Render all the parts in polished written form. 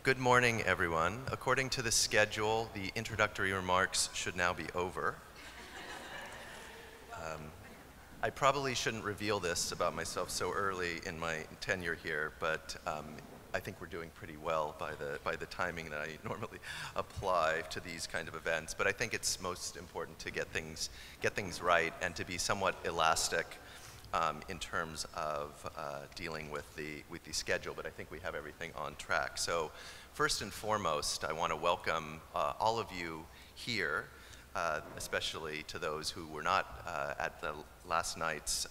Good morning, everyone. According to the schedule, the introductory remarks should now be over. I probably shouldn't reveal this about myself so early in my tenure here, but I think we're doing pretty well by the timing that I normally apply to these kind of events. But I think it's most important to get things right and to be somewhat elastic in terms of dealing with the schedule. But I think we have everything on track. So first and foremost, I want to welcome all of you here. Especially to those who were not at the last night's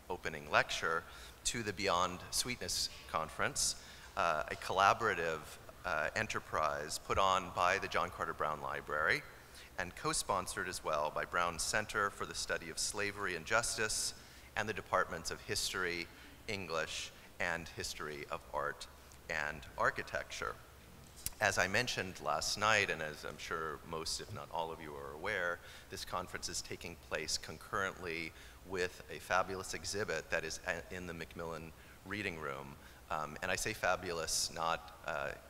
opening lecture, to the Beyond Sweetness Conference, a collaborative enterprise put on by the John Carter Brown Library and co-sponsored as well by Brown Center for the Study of Slavery and Justice and the Departments of History, English, and History of Art and Architecture. As I mentioned last night, and as I'm sure most, if not all of you are aware, this conference is taking place concurrently with a fabulous exhibit that is in the Macmillan Reading Room. And I say fabulous not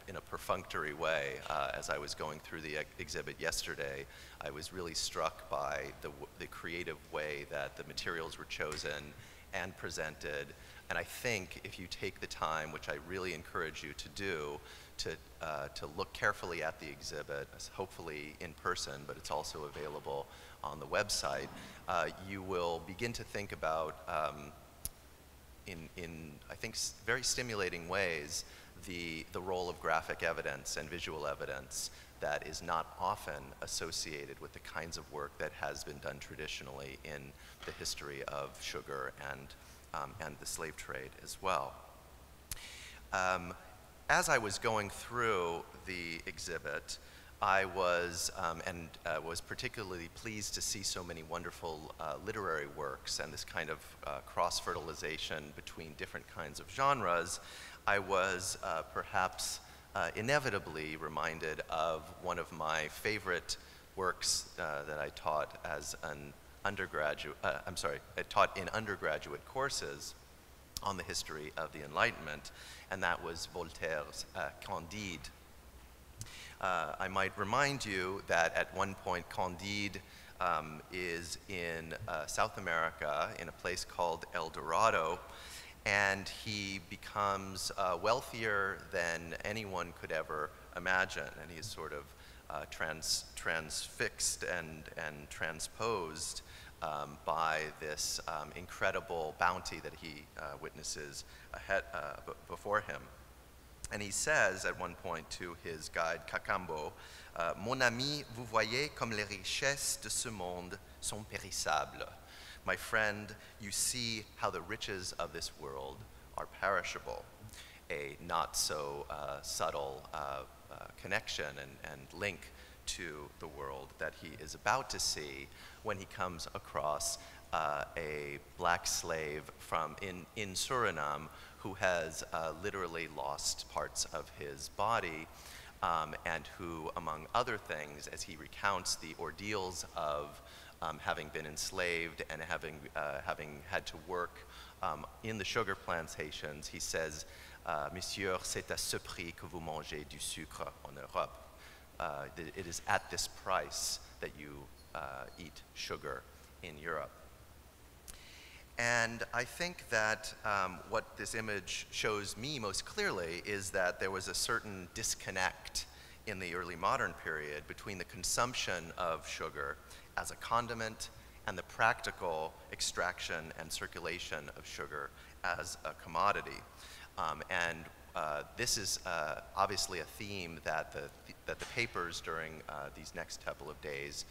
in a perfunctory way. As I was going through the exhibit yesterday, I was really struck by the creative way that the materials were chosen and presented. And I think if you take the time, which I really encourage you to do, to look carefully at the exhibit, hopefully in person, but it's also available on the website, you will begin to think about, in I think, very stimulating ways, the role of graphic evidence and visual evidence that is not often associated with the kinds of work that has been done traditionally in the history of sugar and the slave trade as well. As I was going through the exhibit, I was particularly pleased to see so many wonderful literary works and this kind of cross-fertilization between different kinds of genres. I was perhaps inevitably reminded of one of my favorite works that I taught as an undergraduate, I taught in undergraduate courses on the history of the Enlightenment, and that was Voltaire's Candide. I might remind you that at one point Candide is in South America in a place called El Dorado, and he becomes wealthier than anyone could ever imagine, and he's sort of transfixed and transposed by this incredible bounty that he witnesses before him. And he says at one point to his guide, Cacambo, Mon ami, vous voyez comme les richesses de ce monde sont périssables. My friend, you see how the riches of this world are perishable. A not so subtle connection and link to the world that he is about to see when he comes across a black slave in Suriname who has literally lost parts of his body and who, among other things, as he recounts the ordeals of having been enslaved and having had to work in the sugar plantations, he says, Monsieur, c'est à ce prix que vous mangez du sucre en Europe. It is at this price that you eat sugar in Europe. And I think that what this image shows me most clearly is that there was a certain disconnect in the early modern period between the consumption of sugar as a condiment and the practical extraction and circulation of sugar as a commodity. This is obviously a theme that the papers during these next couple of days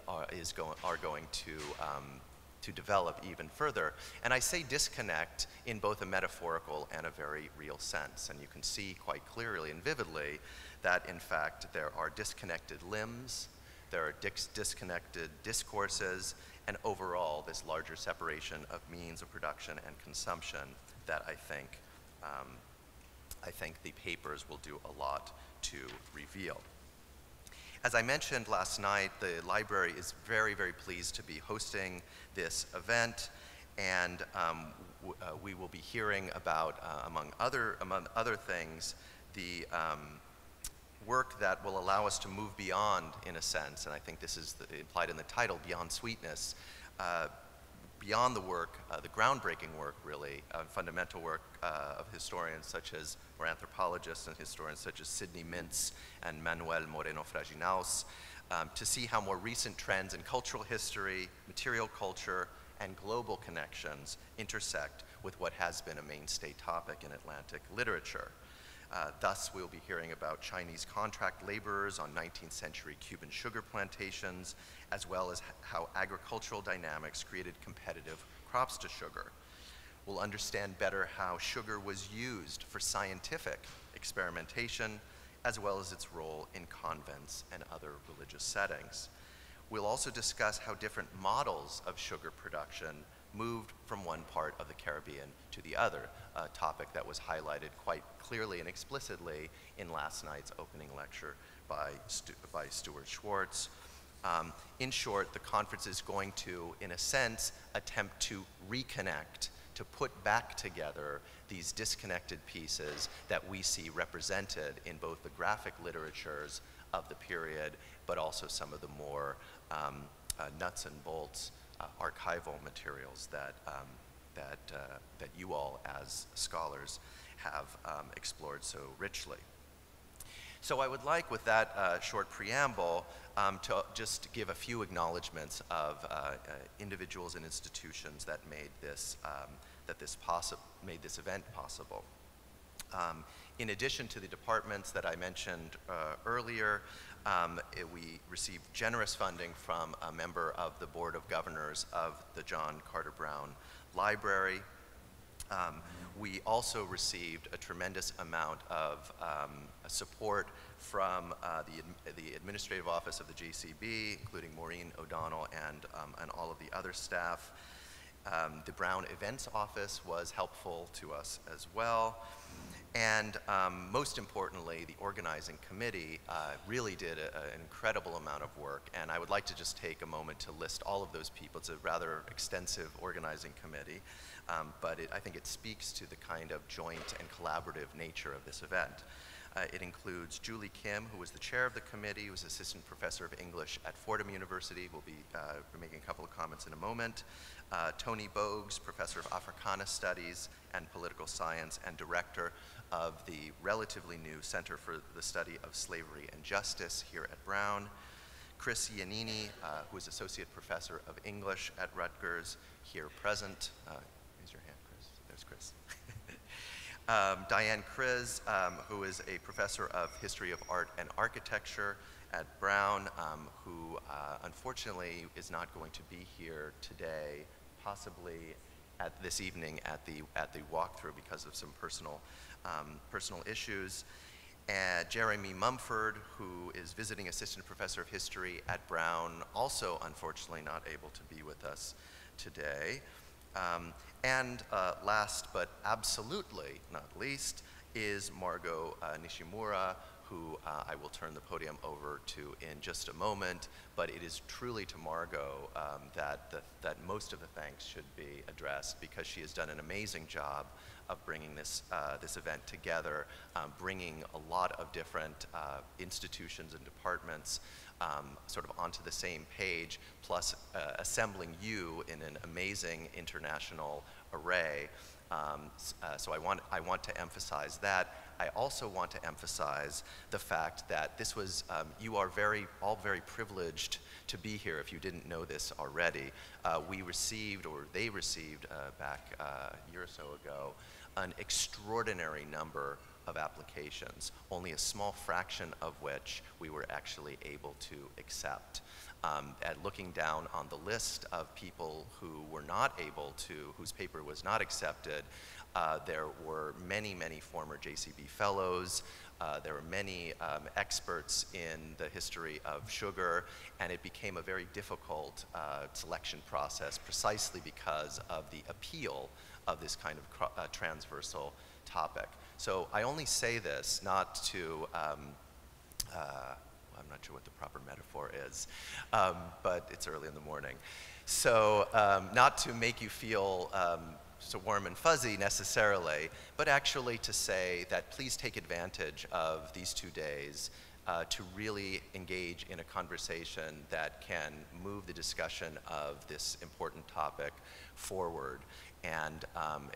are going to develop even further. And I say disconnect in both a metaphorical and a very real sense. And you can see quite clearly and vividly that, in fact, there are disconnected limbs, there are disconnected discourses, and overall this larger separation of means of production and consumption that I think the papers will do a lot to reveal. As I mentioned last night, the library is very, very pleased to be hosting this event, and we will be hearing about, among other things, the work that will allow us to move beyond, in a sense, and I think this is implied in the title, Beyond Sweetness, beyond the work, the groundbreaking work, really, fundamental work of historians such as, or anthropologists and historians such as Sidney Mintz and Manuel Moreno Fraginaus, to see how more recent trends in cultural history, material culture, and global connections intersect with what has been a mainstay topic in Atlantic literature. Thus, we'll be hearing about Chinese contract laborers on 19th century Cuban sugar plantations, as well as how agricultural dynamics created competitive crops to sugar. We'll understand better how sugar was used for scientific experimentation, as well as its role in convents and other religious settings. We'll also discuss how different models of sugar production moved from one part of the Caribbean to the other, a topic that was highlighted quite clearly and explicitly in last night's opening lecture by Stuart Schwartz. In short, the conference is going to, in a sense, attempt to reconnect, to put back together these disconnected pieces that we see represented in both the graphic literatures of the period, but also some of the more nuts and bolts archival materials that you all as scholars have explored so richly. So I would like, with that short preamble, to just give a few acknowledgments of individuals and institutions that made this event possible. In addition to the departments that I mentioned earlier, we received generous funding from a member of the Board of Governors of the John Carter Brown Library. We also received a tremendous amount of support from the Administrative Office of the JCB, including Maureen O'Donnell and all of the other staff. The Brown Events Office was helpful to us as well. And most importantly, the organizing committee really did an incredible amount of work, and I would like to just take a moment to list all of those people. It's a rather extensive organizing committee, but I think it speaks to the kind of joint and collaborative nature of this event. It includes Julie Kim, who was the chair of the committee, who was assistant professor of English at Fordham University. We'll be making a couple of comments in a moment. Tony Bogues, professor of Africana Studies and Political Science and director of the relatively new Center for the Study of Slavery and Justice here at Brown. Chris Iannini, who is associate professor of English at Rutgers, here present. Raise your hand, Chris. There's Chris. Diane Kriz, who is a professor of history of art and architecture at Brown, who unfortunately is not going to be here today, possibly this evening at the walkthrough because of some personal issues. Jeremy Mumford, who is visiting assistant professor of history at Brown, also unfortunately not able to be with us today. And last but absolutely not least is Margot Nishimura, who I will turn the podium over to in just a moment, but it is truly to Margot that most of the thanks should be addressed, because she has done an amazing job of bringing this event together, bringing a lot of different institutions and departments sort of onto the same page, plus assembling you in an amazing international array. So I want to emphasize that. I also want to emphasize the fact that this was, you are all very privileged to be here if you didn't know this already. We received, or they received back a year or so ago, an extraordinary number of applications, only a small fraction of which we were actually able to accept. At looking down on the list of people who were not able to, whose paper was not accepted, there were many, many former JCB fellows. There were many experts in the history of sugar, and it became a very difficult selection process precisely because of the appeal of this kind of transversal topic. So I only say this not to, I'm not sure what the proper metaphor is, but it's early in the morning. So not to make you feel so warm and fuzzy necessarily, but actually to say that please take advantage of these 2 days to really engage in a conversation that can move the discussion of this important topic forward. And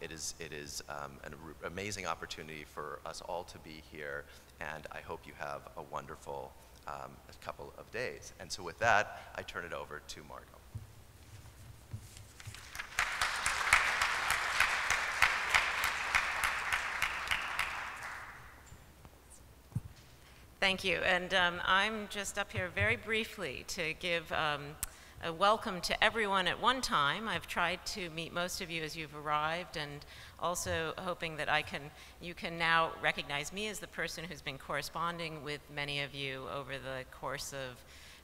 it is an amazing opportunity for us all to be here, and I hope you have a wonderful couple of days. And so with that, I turn it over to Margot. Thank you, and I'm just up here very briefly to give a welcome to everyone at one time. I've tried to meet most of you as you've arrived, and also hoping that you can now recognize me as the person who's been corresponding with many of you over the course of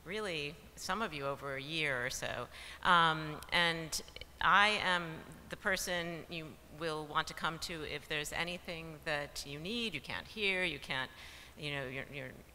really, some of you over a year or so. And I am the person you will want to come to if there's anything that you need, you can't hear, you can't, you know,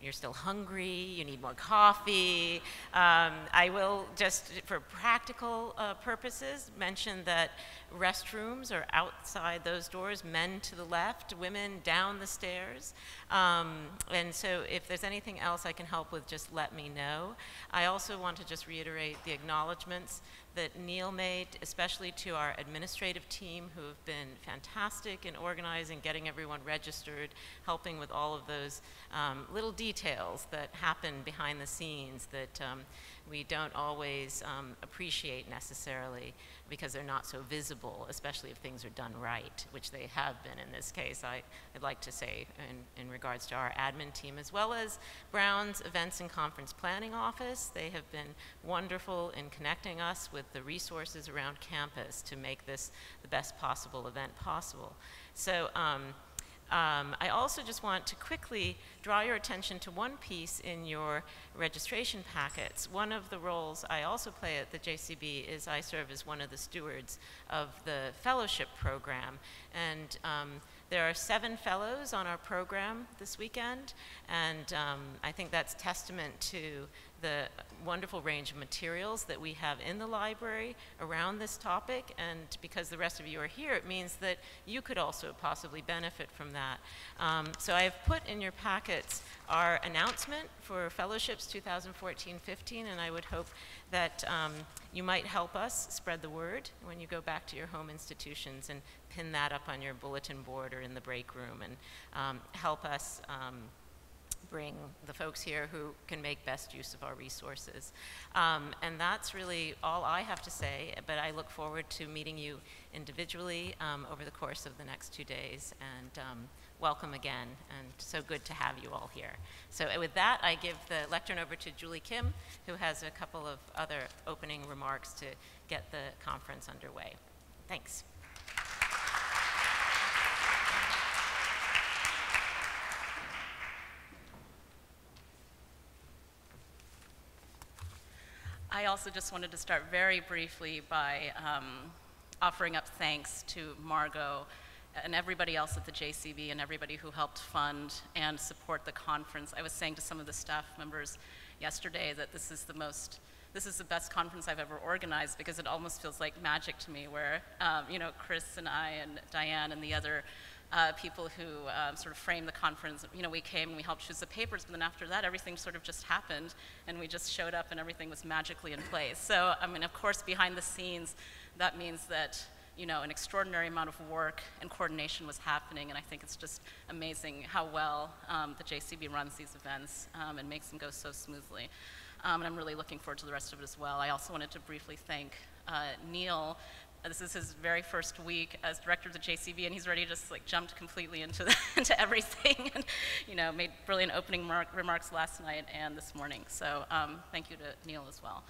you're still hungry, you need more coffee. I will just, for practical purposes, mention that restrooms are outside those doors, men to the left, women down the stairs. And so if there's anything else I can help with, just let me know. I also want to just reiterate the acknowledgments that Neil made, especially to our administrative team who have been fantastic in organizing, getting everyone registered, helping with all of those little details that happen behind the scenes that we don't always appreciate necessarily because they're not so visible, especially if things are done right, which they have been in this case. I'd like to say in regards to our admin team, as well as Brown's Events and Conference Planning Office. They have been wonderful in connecting us with the resources around campus to make this the best possible event possible. So I also just want to quickly draw your attention to one piece in your registration packets. One of the roles I also play at the JCB is I serve as one of the stewards of the fellowship program. And there are 7 fellows on our program this weekend, and I think that's testament to the wonderful range of materials that we have in the library around this topic, and because the rest of you are here, it means that you could also possibly benefit from that. So I have put in your packets our announcement for Fellowships 2014-15, and I would hope that you might help us spread the word when you go back to your home institutions and pin that up on your bulletin board or in the break room, and help us bring the folks here who can make best use of our resources. And that's really all I have to say, but I look forward to meeting you individually over the course of the next 2 days, and welcome again, and so good to have you all here. So with that, I give the lectern over to Julie Kim, who has a couple of other opening remarks to get the conference underway. Thanks. I also just wanted to start very briefly by offering up thanks to Margot and everybody else at the JCB and everybody who helped fund and support the conference. I was saying to some of the staff members yesterday that this is the best conference I've ever organized, because it almost feels like magic to me, where you know, Chris and I and Diane and the other people who sort of framed the conference, you know, we came and we helped choose the papers, but then after that, everything sort of just happened, and we just showed up and everything was magically in place. So, I mean, of course, behind the scenes, that means that, you know, an extraordinary amount of work and coordination was happening, and I think it's just amazing how well the JCB runs these events and makes them go so smoothly. And I'm really looking forward to the rest of it as well. I also wanted to briefly thank Neil. This is his very first week as director of the JCB, and he's already just like jumped completely into into everything, and you know, made brilliant opening remarks last night and this morning. So thank you to Neil as well.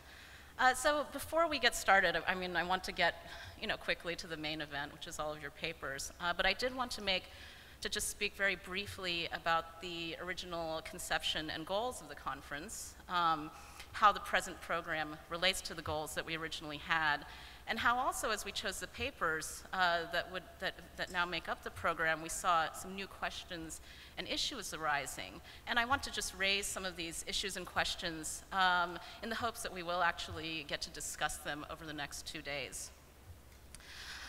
So before we get started, I mean, I want to get, you know, quickly to the main event, which is all of your papers. But I did want to just speak very briefly about the original conception and goals of the conference, how the present program relates to the goals that we originally had, and how also, as we chose the papers that now make up the program, we saw some new questions and issues arising. And I want to just raise some of these issues and questions in the hopes that we will actually get to discuss them over the next 2 days.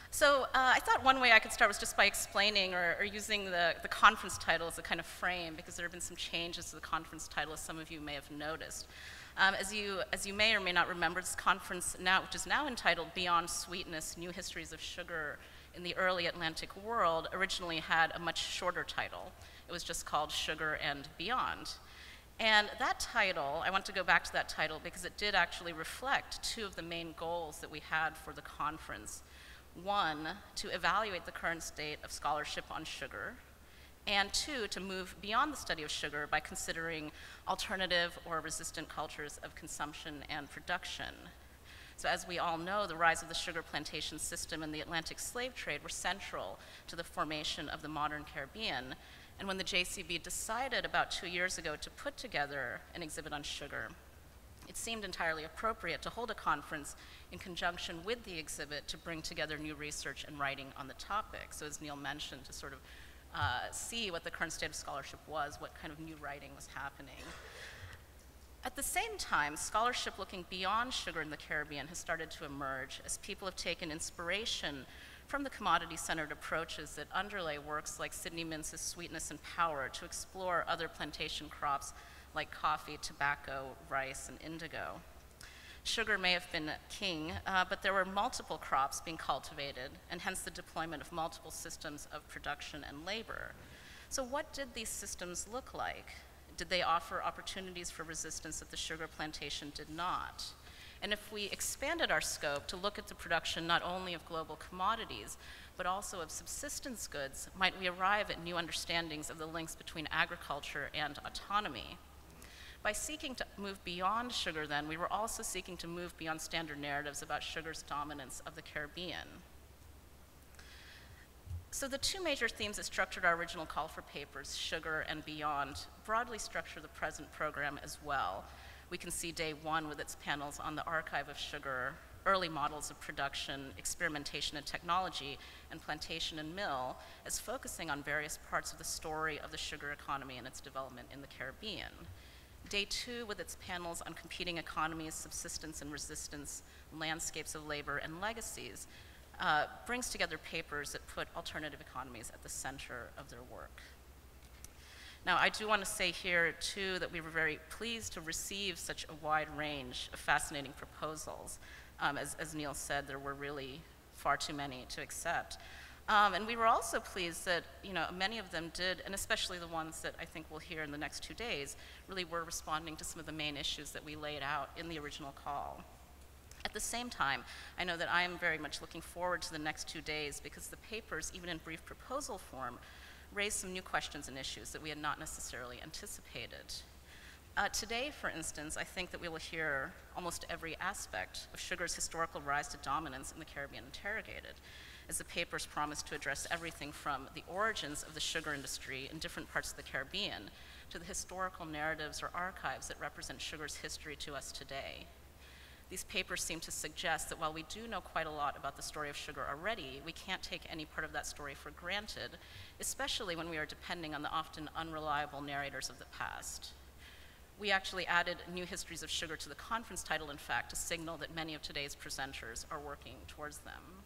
So I thought one way I could start was just by explaining or using the conference title as a kind of frame, because there have been some changes to the conference title, as some of you may have noticed. As you may or may not remember, this conference, which is now entitled Beyond Sweetness, New Histories of Sugar in the Early Atlantic World, originally had a much shorter title. It was just called Sugar and Beyond. And that title, I want to go back to that title because it did actually reflect two of the main goals that we had for the conference. One, to evaluate the current state of scholarship on sugar, and two, to move beyond the study of sugar by considering alternative or resistant cultures of consumption and production. So as we all know, the rise of the sugar plantation system and the Atlantic slave trade were central to the formation of the modern Caribbean. And when the JCB decided about 2 years ago to put together an exhibit on sugar, it seemed entirely appropriate to hold a conference in conjunction with the exhibit to bring together new research and writing on the topic. So as Neil mentioned, to sort of see what the current state of scholarship was, what kind of new writing was happening. At the same time, scholarship looking beyond sugar in the Caribbean has started to emerge as people have taken inspiration from the commodity-centered approaches that underlay works like Sidney Mintz's Sweetness and Power to explore other plantation crops like coffee, tobacco, rice, and indigo. Sugar may have been king, but there were multiple crops being cultivated, and hence the deployment of multiple systems of production and labor. So what did these systems look like? Did they offer opportunities for resistance that the sugar plantation did not? And if we expanded our scope to look at the production not only of global commodities, but also of subsistence goods, might we arrive at new understandings of the links between agriculture and autonomy? By seeking to move beyond sugar, then, we were also seeking to move beyond standard narratives about sugar's dominance of the Caribbean. So the two major themes that structured our original call for papers, sugar and beyond, broadly structure the present program as well. We can see day one with its panels on the archive of sugar, early models of production, experimentation and technology, and plantation and mill, as focusing on various parts of the story of the sugar economy and its development in the Caribbean. Day two, with its panels on competing economies, subsistence and resistance, landscapes of labor, and legacies, brings together papers that put alternative economies at the center of their work. Now, I do want to say here, too, that we were very pleased to receive such a wide range of fascinating proposals. As Neil said, there were really far too many to accept. And we were also pleased that, many of them did, and especially the ones that I think we'll hear in the next 2 days, really were responding to some of the main issues that we laid out in the original call. At the same time, I know that I am very much looking forward to the next 2 days because the papers, even in brief proposal form, raised some new questions and issues that we had not necessarily anticipated. Today, for instance, I think that we will hear almost every aspect of sugar's historical rise to dominance in the Caribbean interrogated, as the papers promise to address everything from the origins of the sugar industry in different parts of the Caribbean to the historical narratives or archives that represent sugar's history to us today. These papers seem to suggest that while we do know quite a lot about the story of sugar already, we can't take any part of that story for granted, especially when we are depending on the often unreliable narrators of the past. We actually added New Histories of Sugar to the conference title, in fact, to signal that many of today's presenters are working towards them.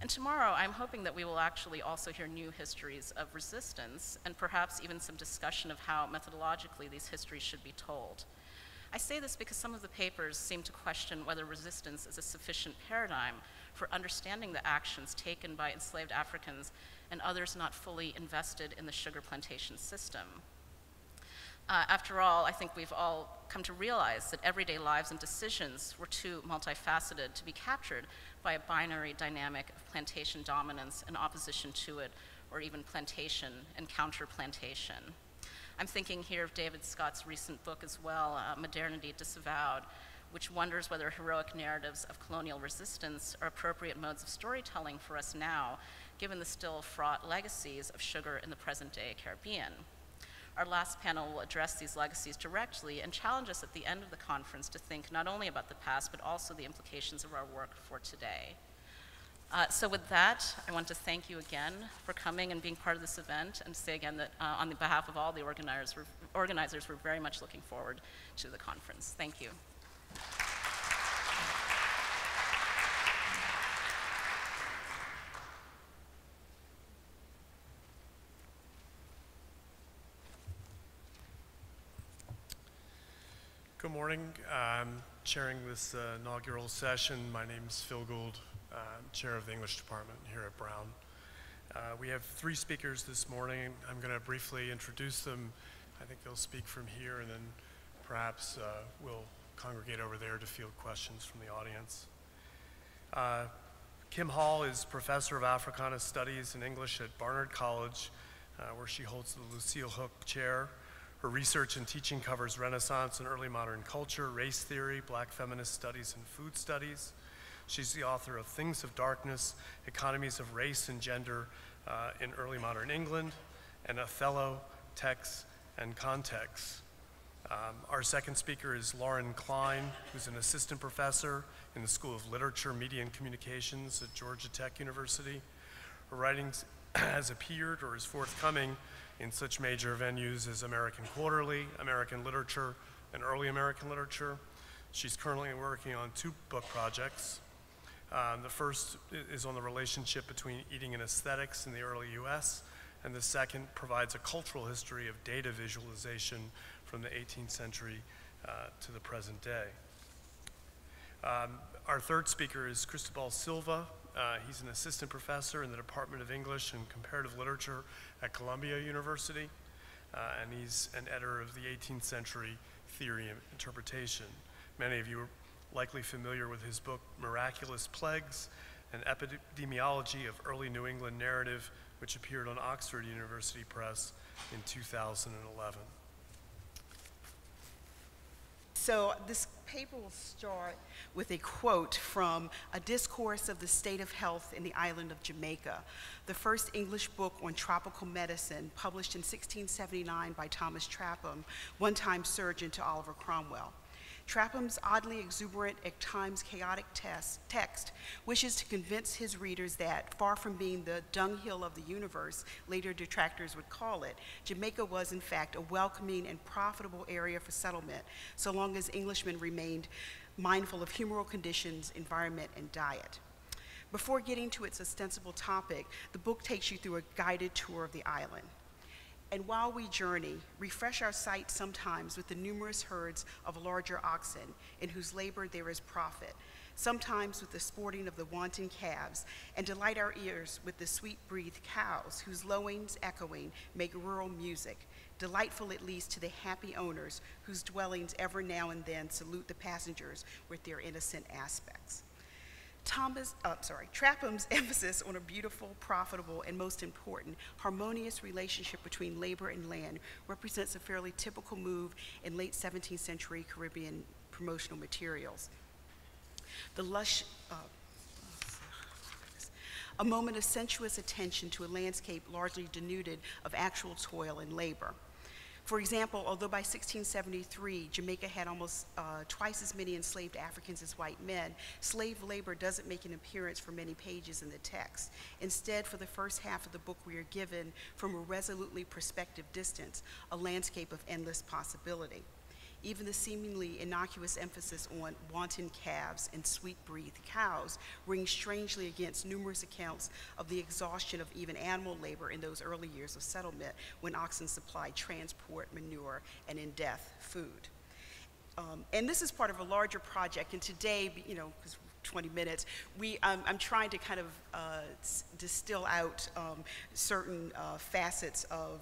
And tomorrow, I'm hoping that we will actually also hear new histories of resistance and perhaps even some discussion of how methodologically these histories should be told. I say this because some of the papers seem to question whether resistance is a sufficient paradigm for understanding the actions taken by enslaved Africans and others not fully invested in the sugar plantation system. After all, I think we've all come to realize that everyday lives and decisions were too multifaceted to be captured by a binary dynamic of plantation dominance and opposition to it, or even plantation and counter-plantation. I'm thinking here of David Scott's recent book as well, Modernity Disavowed, which wonders whether heroic narratives of colonial resistance are appropriate modes of storytelling for us now, given the still fraught legacies of sugar in the present-day Caribbean. Our last panel will address these legacies directly and challenge us at the end of the conference to think not only about the past, but also the implications of our work for today. So with that, I want to thank you again for coming and being part of this event, and say again that on the behalf of all the organizers, we're very much looking forward to the conference. Thank you. Good morning. I'm chairing this inaugural session. My name's Phil Gould. I'm chair of the English department here at Brown. We have 3 speakers this morning. I'm going to briefly introduce them. I think they'll speak from here, and then perhaps we'll congregate over there to field questions from the audience. Kim Hall is professor of Africana Studies and English at Barnard College, where she holds the Lucille Hook Chair. Her research and teaching covers Renaissance and early modern culture, race theory, Black feminist studies, and food studies. She's the author of Things of Darkness, Economies of Race and Gender in Early Modern England, and Othello, Texts and Contexts. Our second speaker is Lauren Klein, who's an assistant professor in the School of Literature, Media, and Communications at Georgia Tech University. Her writings has appeared or is forthcoming in such major venues as American Quarterly, American Literature, and Early American Literature. She's currently working on 2 book projects. The first is on the relationship between eating and aesthetics in the early US, and the second provides a cultural history of data visualization from the 18th century to the present day. Our third speaker is Cristobal Silva. He's an assistant professor in the Department of English and Comparative Literature at Columbia University, and he's an editor of the 18th Century Theory and Interpretation. Many of you are likely familiar with his book, Miraculous Plagues, an epidemiology of early New England narrative, which appeared on Oxford University Press in 2011. So this paper will start with a quote from A Discourse of the State of Health in the Island of Jamaica, the first English book on tropical medicine, published in 1679 by Thomas Trapham, one-time surgeon to Oliver Cromwell. Trapham's oddly exuberant, at times chaotic text wishes to convince his readers that, far from being the dunghill of the universe, later detractors would call it, Jamaica was in fact a welcoming and profitable area for settlement, so long as Englishmen remained mindful of humoral conditions, environment, and diet. Before getting to its ostensible topic, the book takes you through a guided tour of the island. And while we journey, refresh our sight sometimes with the numerous herds of larger oxen in whose labor there is profit, sometimes with the sporting of the wanton calves, and delight our ears with the sweet-breathed cows whose lowings echoing make rural music, delightful at least to the happy owners whose dwellings ever now and then salute the passengers with their innocent aspects. Trapham's emphasis on a beautiful, profitable, and most important, harmonious relationship between labor and land represents a fairly typical move in late 17th century Caribbean promotional materials. The lush, a moment of sensuous attention to a landscape largely denuded of actual toil and labor. For example, although by 1673, Jamaica had almost twice as many enslaved Africans as white men, slave labor doesn't make an appearance for many pages in the text. Instead, for the first half of the book, we are given, from a resolutely prospective distance, a landscape of endless possibility. Even the seemingly innocuous emphasis on wanton calves and sweet-breathed cows rings strangely against numerous accounts of the exhaustion of even animal labor in those early years of settlement when oxen supplied transport, manure, and in death, food. And this is part of a larger project, and today, because 20 minutes, I'm trying to kind of distill out certain facets of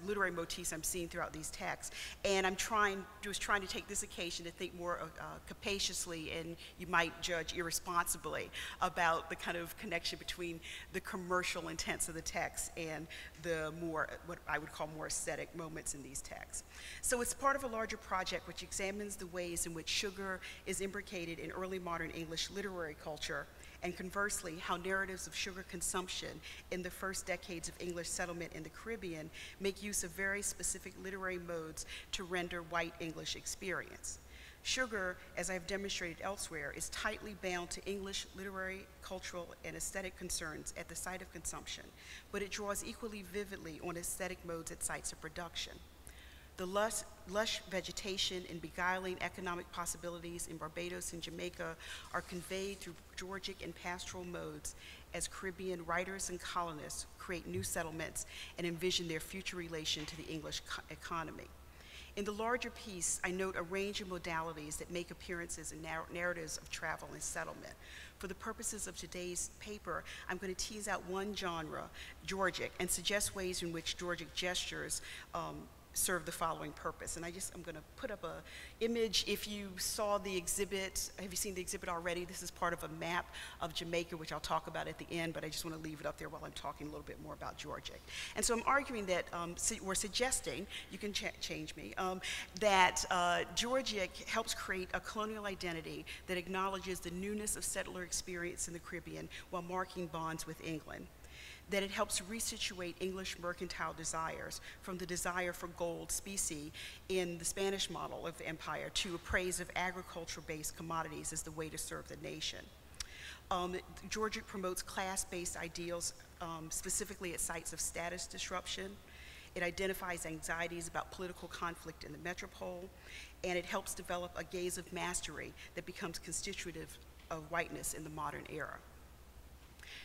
literary motifs I'm seeing throughout these texts, and I'm trying to take this occasion to think more capaciously, and you might judge irresponsibly, about the kind of connection between the commercial intents of the text and the more, what I would call more aesthetic moments in these texts. So it's part of a larger project which examines the ways in which sugar is imbricated in early modern English literary culture, and conversely, how narratives of sugar consumption in the first decades of English settlement in the Caribbean make use of very specific literary modes to render white English experience. Sugar, as I've demonstrated elsewhere, is tightly bound to English literary, cultural, and aesthetic concerns at the site of consumption, but it draws equally vividly on aesthetic modes at sites of production. The lush vegetation and beguiling economic possibilities in Barbados and Jamaica are conveyed through Georgic and pastoral modes as Caribbean writers and colonists create new settlements and envision their future relation to the English economy. In the larger piece, I note a range of modalities that make appearances in narratives of travel and settlement. For the purposes of today's paper, I'm going to tease out one genre, Georgic, and suggest ways in which Georgic gestures serve the following purpose. And I'm going to put up a image. If you saw the exhibit, have you seen the exhibit already? This is part of a map of Jamaica, which I'll talk about at the end, but I just want to leave it up there while I'm talking a little bit more about Georgic. And so I'm arguing that, we're suggesting, you can change me, that Georgic helps create a colonial identity that acknowledges the newness of settler experience in the Caribbean while marking bonds with England. That it helps resituate English mercantile desires from the desire for gold specie in the Spanish model of empire to a praise of agriculture-based commodities as the way to serve the nation. Georgic promotes class-based ideals, specifically at sites of status disruption. It identifies anxieties about political conflict in the metropole, and it helps develop a gaze of mastery that becomes constitutive of whiteness in the modern era.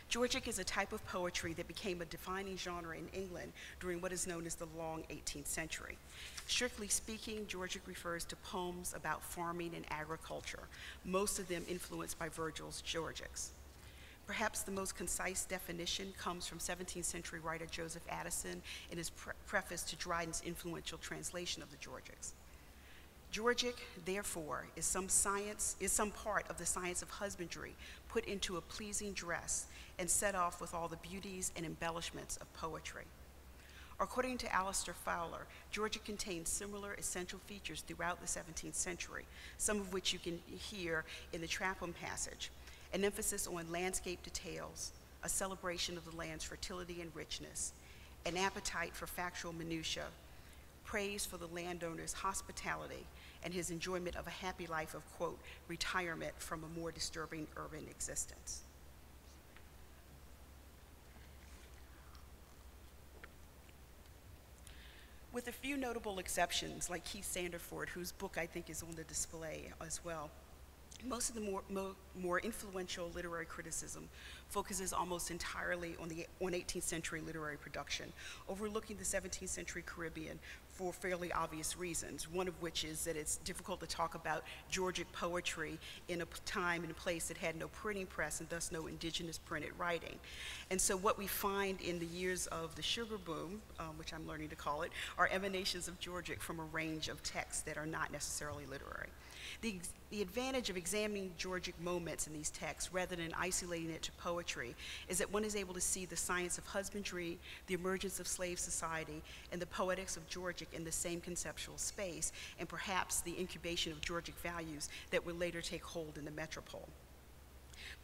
Georgic is a type of poetry that became a defining genre in England during what is known as the long 18th century. Strictly speaking, Georgic refers to poems about farming and agriculture, most of them influenced by Virgil's Georgics. Perhaps the most concise definition comes from 17th century writer Joseph Addison in his preface to Dryden's influential translation of the Georgics. Georgic, therefore, is some part of the science of husbandry put into a pleasing dress and set off with all the beauties and embellishments of poetry. According to Alistair Fowler, Georgic contains similar essential features throughout the 17th century, some of which you can hear in the Trapham passage: an emphasis on landscape details, a celebration of the land's fertility and richness, an appetite for factual minutiae, praise for the landowner's hospitality, and his enjoyment of a happy life of, quote, retirement from a more disturbing urban existence. With a few notable exceptions, like Keith Sanderford, whose book I think is on the display as well, most of the more influential literary criticism focuses almost entirely on 18th century literary production, overlooking the 17th century Caribbean for fairly obvious reasons, one of which is that it's difficult to talk about Georgic poetry in a time and a place that had no printing press and thus no indigenous printed writing. And so what we find in the years of the sugar boom, which I'm learning to call it, are emanations of Georgic from a range of texts that are not necessarily literary. The advantage of examining Georgic moments in these texts rather than isolating it to poetry is that one is able to see the science of husbandry, the emergence of slave society, and the poetics of Georgic in the same conceptual space, and perhaps the incubation of Georgic values that would later take hold in the metropole.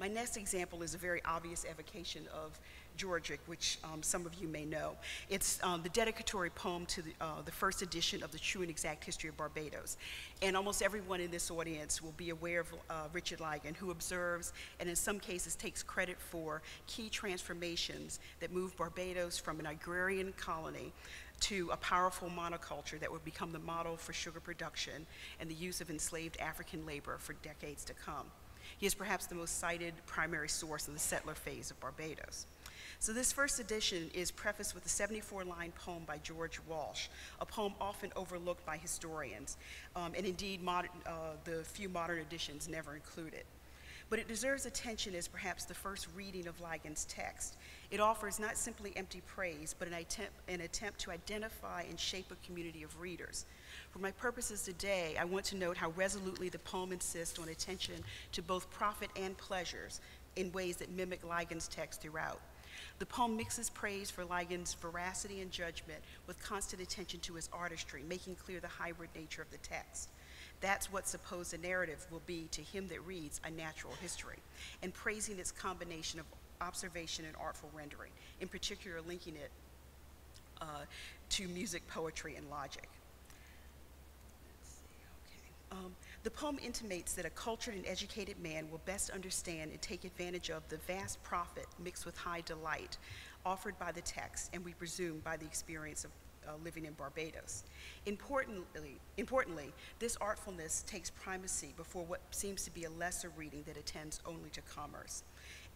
My next example is a very obvious evocation of Georgic, which some of you may know. It's the dedicatory poem to the first edition of the True and Exact History of Barbados. And almost everyone in this audience will be aware of Richard Lygon, who observes and in some cases takes credit for key transformations that moved Barbados from an agrarian colony to a powerful monoculture that would become the model for sugar production and the use of enslaved African labor for decades to come. He is perhaps the most cited primary source of the settler phase of Barbados. So this first edition is prefaced with a 74-line poem by George Walsh, a poem often overlooked by historians, and indeed the few modern editions never include it. But it deserves attention as perhaps the first reading of Lygon's text. It offers not simply empty praise, but an attempt to identify and shape a community of readers. For my purposes today, I want to note how resolutely the poem insists on attention to both profit and pleasures in ways that mimic Lygon's text throughout. The poem mixes praise for Lygon's veracity and judgment with constant attention to his artistry, making clear the hybrid nature of the text. That's what suppose the narrative will be to him that reads a natural history, and praising its combination of observation and artful rendering, in particular linking it to music, poetry, and logic. The poem intimates that a cultured and educated man will best understand and take advantage of the vast profit mixed with high delight offered by the text, and we presume by the experience of living in Barbados. Importantly, this artfulness takes primacy before what seems to be a lesser reading that attends only to commerce.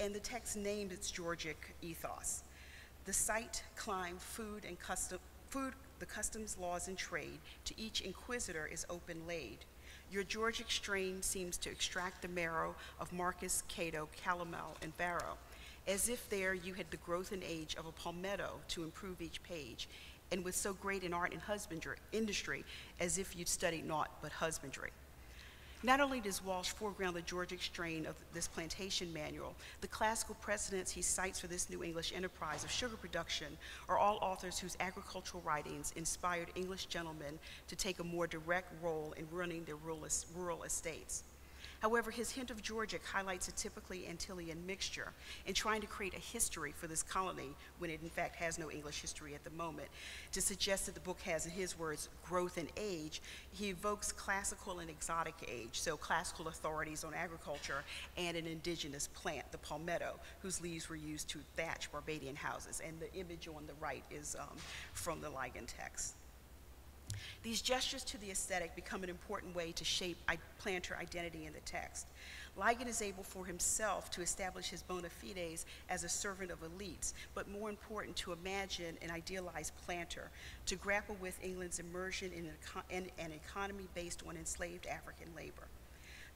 And the text names its Georgic ethos. The site, climb, food, the customs laws and trade, to each inquisitor is open laid. Your Georgic strain seems to extract the marrow of Marcus, Cato, Calomel, and Varro, as if there you had the growth and age of a palmetto to improve each page, and with so great an art in husbandry industry, as if you'd studied naught but husbandry. Not only does Walsh foreground the Georgic strain of this plantation manual, the classical precedents he cites for this New English enterprise of sugar production are all authors whose agricultural writings inspired English gentlemen to take a more direct role in running their rural estates. However, his hint of Georgic highlights a typically Antillean mixture in trying to create a history for this colony when it in fact has no English history at the moment. To suggest that the book has, in his words, growth and age, he evokes classical and exotic age, so classical authorities on agriculture and an indigenous plant, the palmetto, whose leaves were used to thatch Barbadian houses. And the image on the right is from the Ligon text. These gestures to the aesthetic become an important way to shape planter identity in the text. Ligon is able for himself to establish his bona fides as a servant of elites, but more important, to imagine an idealized planter, to grapple with England's immersion in an economy based on enslaved African labor.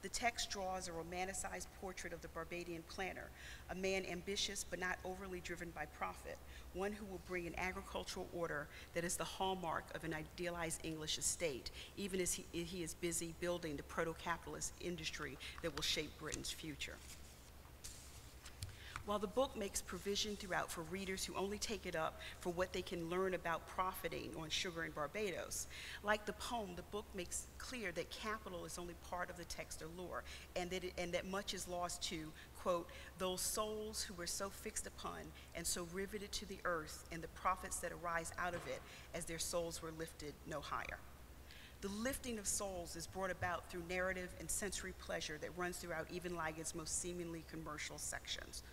The text draws a romanticized portrait of the Barbadian planter, a man ambitious but not overly driven by profit, one who will bring an agricultural order that is the hallmark of an idealized English estate, even as he is busy building the proto-capitalist industry that will shape Britain's future. While the book makes provision throughout for readers who only take it up for what they can learn about profiting on sugar in Barbados, like the poem, the book makes clear that capital is only part of the text allure, and that much is lost to, quote, those souls who were so fixed upon and so riveted to the earth and the profits that arise out of it as their souls were lifted no higher. The lifting of souls is brought about through narrative and sensory pleasure that runs throughout even Ligon's most seemingly commercial sections.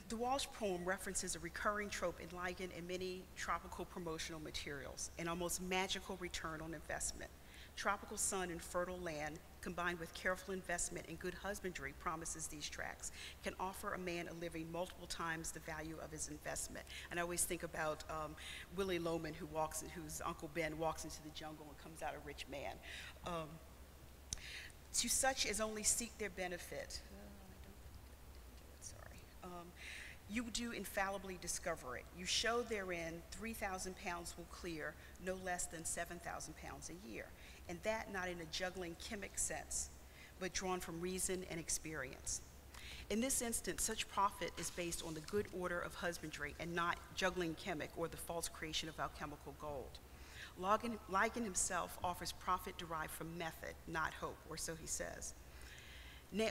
The Walsh poem references a recurring trope in Ligon and many tropical promotional materials, an almost magical return on investment. Tropical sun and fertile land, combined with careful investment and good husbandry, promises these tracts, can offer a man a living multiple times the value of his investment. And I always think about Willie Loman, whose Uncle Ben walks into the jungle and comes out a rich man. To such as only seek their benefit, you do infallibly discover it. You show therein 3,000 pounds will clear no less than 7,000 pounds a year, and that not in a juggling chemic sense, but drawn from reason and experience. In this instance, such profit is based on the good order of husbandry and not juggling chemic or the false creation of alchemical gold. Ligon himself offers profit derived from method, not hope, or so he says.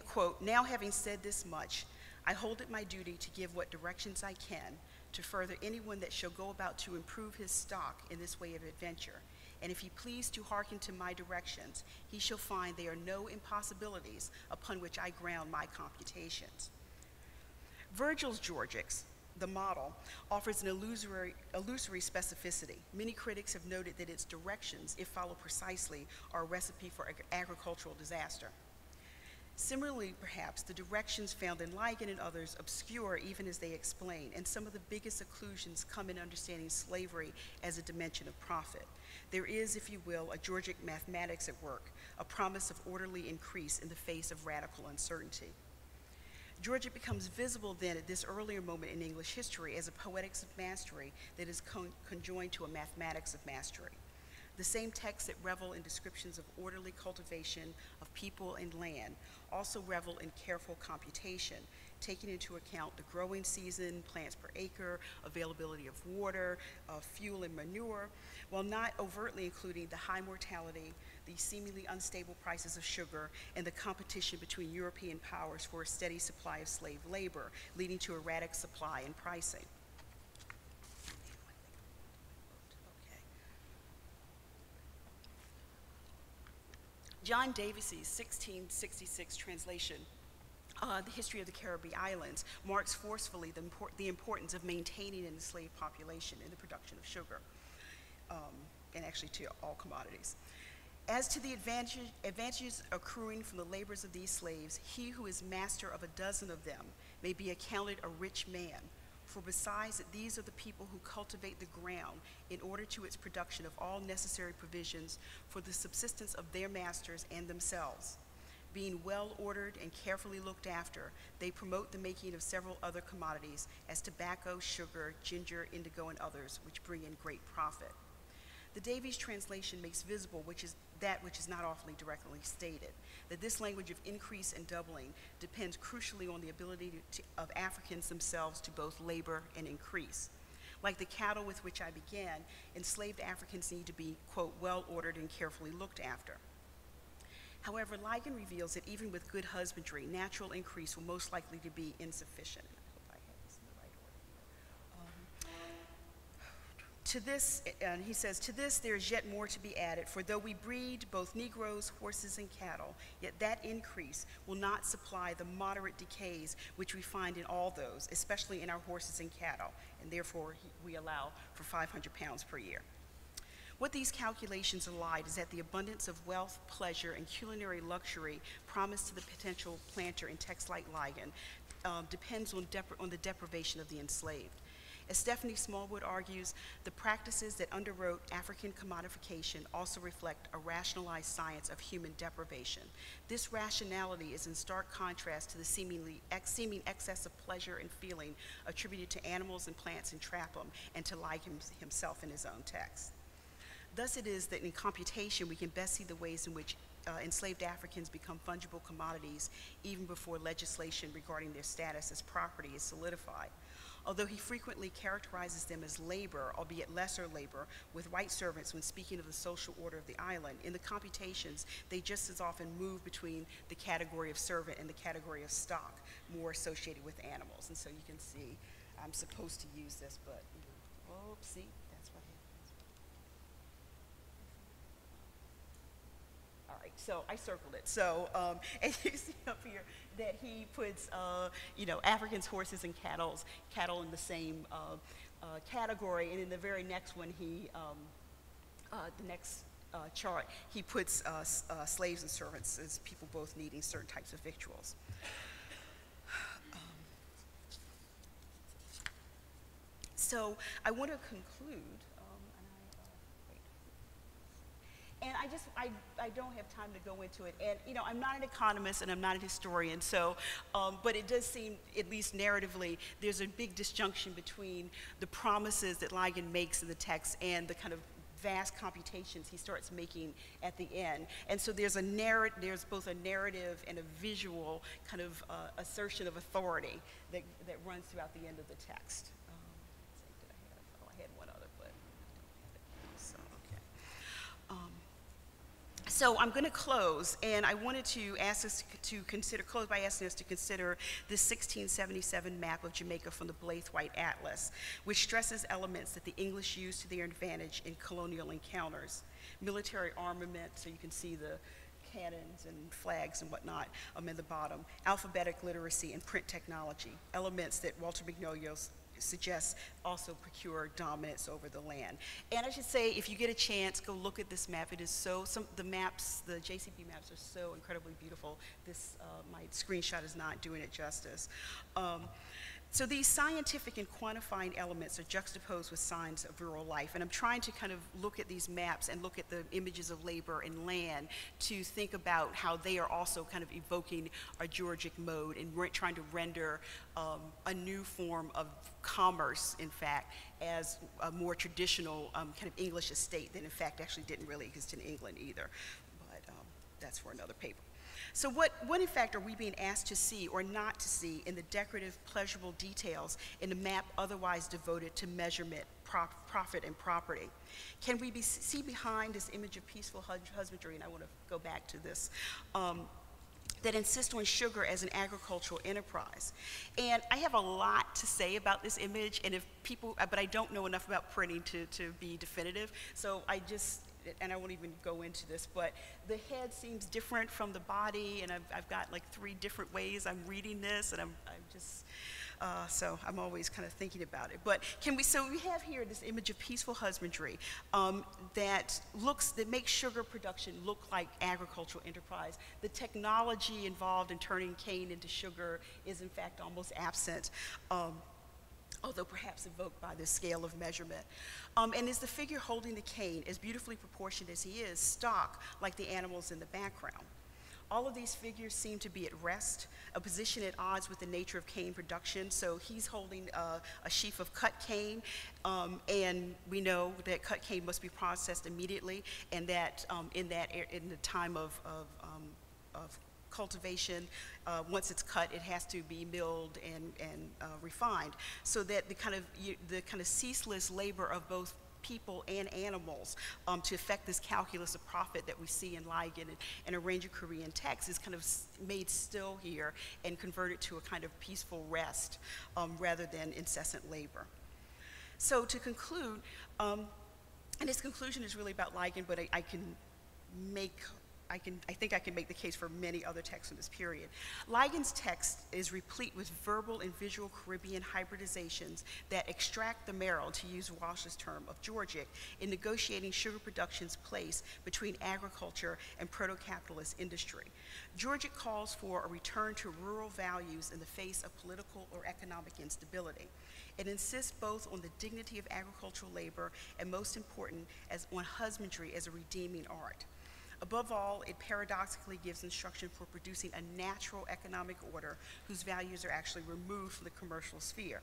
Quote, now having said this much, I hold it my duty to give what directions I can to further anyone that shall go about to improve his stock in this way of adventure. And if he please to hearken to my directions, he shall find there are no impossibilities upon which I ground my computations. Virgil's Georgics, the model, offers an illusory specificity. Many critics have noted that its directions, if followed precisely, are a recipe for agricultural disaster. Similarly, perhaps, the directions found in Ligon and others obscure even as they explain, and some of the biggest occlusions come in understanding slavery as a dimension of profit. There is, if you will, a Georgic mathematics at work, a promise of orderly increase in the face of radical uncertainty. Georgic becomes visible then at this earlier moment in English history as a poetics of mastery that is conjoined to a mathematics of mastery. The same texts that revel in descriptions of orderly cultivation of people and land also revel in careful computation, taking into account the growing season, plants per acre, availability of water, fuel and manure, while not overtly including the high mortality, the seemingly unstable prices of sugar, and the competition between European powers for a steady supply of slave labor, leading to erratic supply and pricing. John Davies's 1666 translation, The History of the Caribbean Islands, marks forcefully the importance of maintaining an enslaved population in the production of sugar, and actually to all commodities. As to the advantages accruing from the labors of these slaves, he who is master of a dozen of them may be accounted a rich man. For besides that these are the people who cultivate the ground in order to its production of all necessary provisions for the subsistence of their masters and themselves. Being well ordered and carefully looked after, they promote the making of several other commodities as tobacco, sugar, ginger, indigo, and others, which bring in great profit. The Davies translation makes visible which is not often directly stated, that this language of increase and doubling depends crucially on the ability of Africans themselves to both labor and increase. Like the cattle with which I began, enslaved Africans need to be, quote, well ordered and carefully looked after. However, Ligon reveals that even with good husbandry, natural increase will most likely to be insufficient. I hope I have this in the right order here. To this, and he says, to this there is yet more to be added, for though we breed both Negroes, horses, and cattle, yet that increase will not supply the moderate decays which we find in all those, especially in our horses and cattle, and therefore we allow for 500 pounds per year. What these calculations allied is that the abundance of wealth, pleasure, and culinary luxury promised to the potential planter in texts like Ligon depends on the deprivation of the enslaved. As Stephanie Smallwood argues, the practices that underwrote African commodification also reflect a rationalized science of human deprivation. This rationality is in stark contrast to the seeming excess of pleasure and feeling attributed to animals and plants in Trapham and to Ligon himself in his own text. Thus it is that in computation we can best see the ways in which enslaved Africans become fungible commodities even before legislation regarding their status as property is solidified. Although he frequently characterizes them as labor, albeit lesser labor, with white servants when speaking of the social order of the island, in the computations they just as often move between the category of servant and the category of stock, more associated with animals. And so you can see, I'm supposed to use this, but, oh, see, that's what happens. All right, so I circled it. So, and you see up here that he puts, Africans, horses, and cattle in the same category, and in the very next one, the next chart, he puts slaves and servants as people both needing certain types of victuals. So I want to conclude. And I don't have time to go into it. And, I'm not an economist and I'm not a historian, so, but it does seem, at least narratively, there's a big disjunction between the promises that Ligon makes in the text and the kind of vast computations he starts making at the end. And so there's both a narrative and a visual kind of assertion of authority that runs throughout the end of the text. I had one other, but I don't have it. So, okay. So I'm going to close, and I wanted to ask us to close by asking us to consider this 1677 map of Jamaica from the Blaithwaite Atlas, which stresses elements that the English used to their advantage in colonial encounters. Military armament, so you can see the cannons and flags and whatnot in the bottom. Alphabetic literacy and print technology, elements that Walter Mignogno suggests also procure dominance over the land. And I should say, if you get a chance, go look at this map. It is the maps, the JCB maps are so incredibly beautiful. This, my screenshot is not doing it justice. So these scientific and quantifying elements are juxtaposed with signs of rural life. And I'm trying to kind of look at these maps and look at the images of labor and land to think about how they are also kind of evoking a Georgic mode and trying to render a new form of commerce, in fact, as a more traditional kind of English estate that in fact actually didn't really exist in England either. But that's for another paper. So what in fact are we being asked to see or not to see in the decorative, pleasurable details in a map otherwise devoted to measurement, profit, and property? Can we see behind this image of peaceful husbandry, and I want to go back to this, that insist on sugar as an agricultural enterprise? And I have a lot to say about this image, and but I don't know enough about printing to be definitive, so and I won't even go into this, but the head seems different from the body, and I've got like 3 different ways I'm reading this, and I'm just, so I'm always kind of thinking about it. But so we have here this image of peaceful husbandry that makes sugar production look like agricultural enterprise. The technology involved in turning cane into sugar is in fact almost absent. Although perhaps evoked by this scale of measurement. And is the figure holding the cane, as beautifully proportioned as he is, stock like the animals in the background? All of these figures seem to be at rest, a position at odds with the nature of cane production. So he's holding a sheaf of cut cane, and we know that cut cane must be processed immediately, and that in the time of cultivation, once it's cut, it has to be milled and refined, so that the kind of ceaseless labor of both people and animals to affect this calculus of profit that we see in Ligon and a range of Korean texts is kind of made still here and converted to a kind of peaceful rest rather than incessant labor. So to conclude, and his conclusion is really about Ligon, but I think I can make the case for many other texts in this period. Ligon's text is replete with verbal and visual Caribbean hybridizations that extract the marrow, to use Walsh's term, of Georgic in negotiating sugar production's place between agriculture and proto-capitalist industry. Georgic calls for a return to rural values in the face of political or economic instability. It insists both on the dignity of agricultural labor and, most important, on husbandry as a redeeming art. Above all, it paradoxically gives instruction for producing a natural economic order whose values are actually removed from the commercial sphere.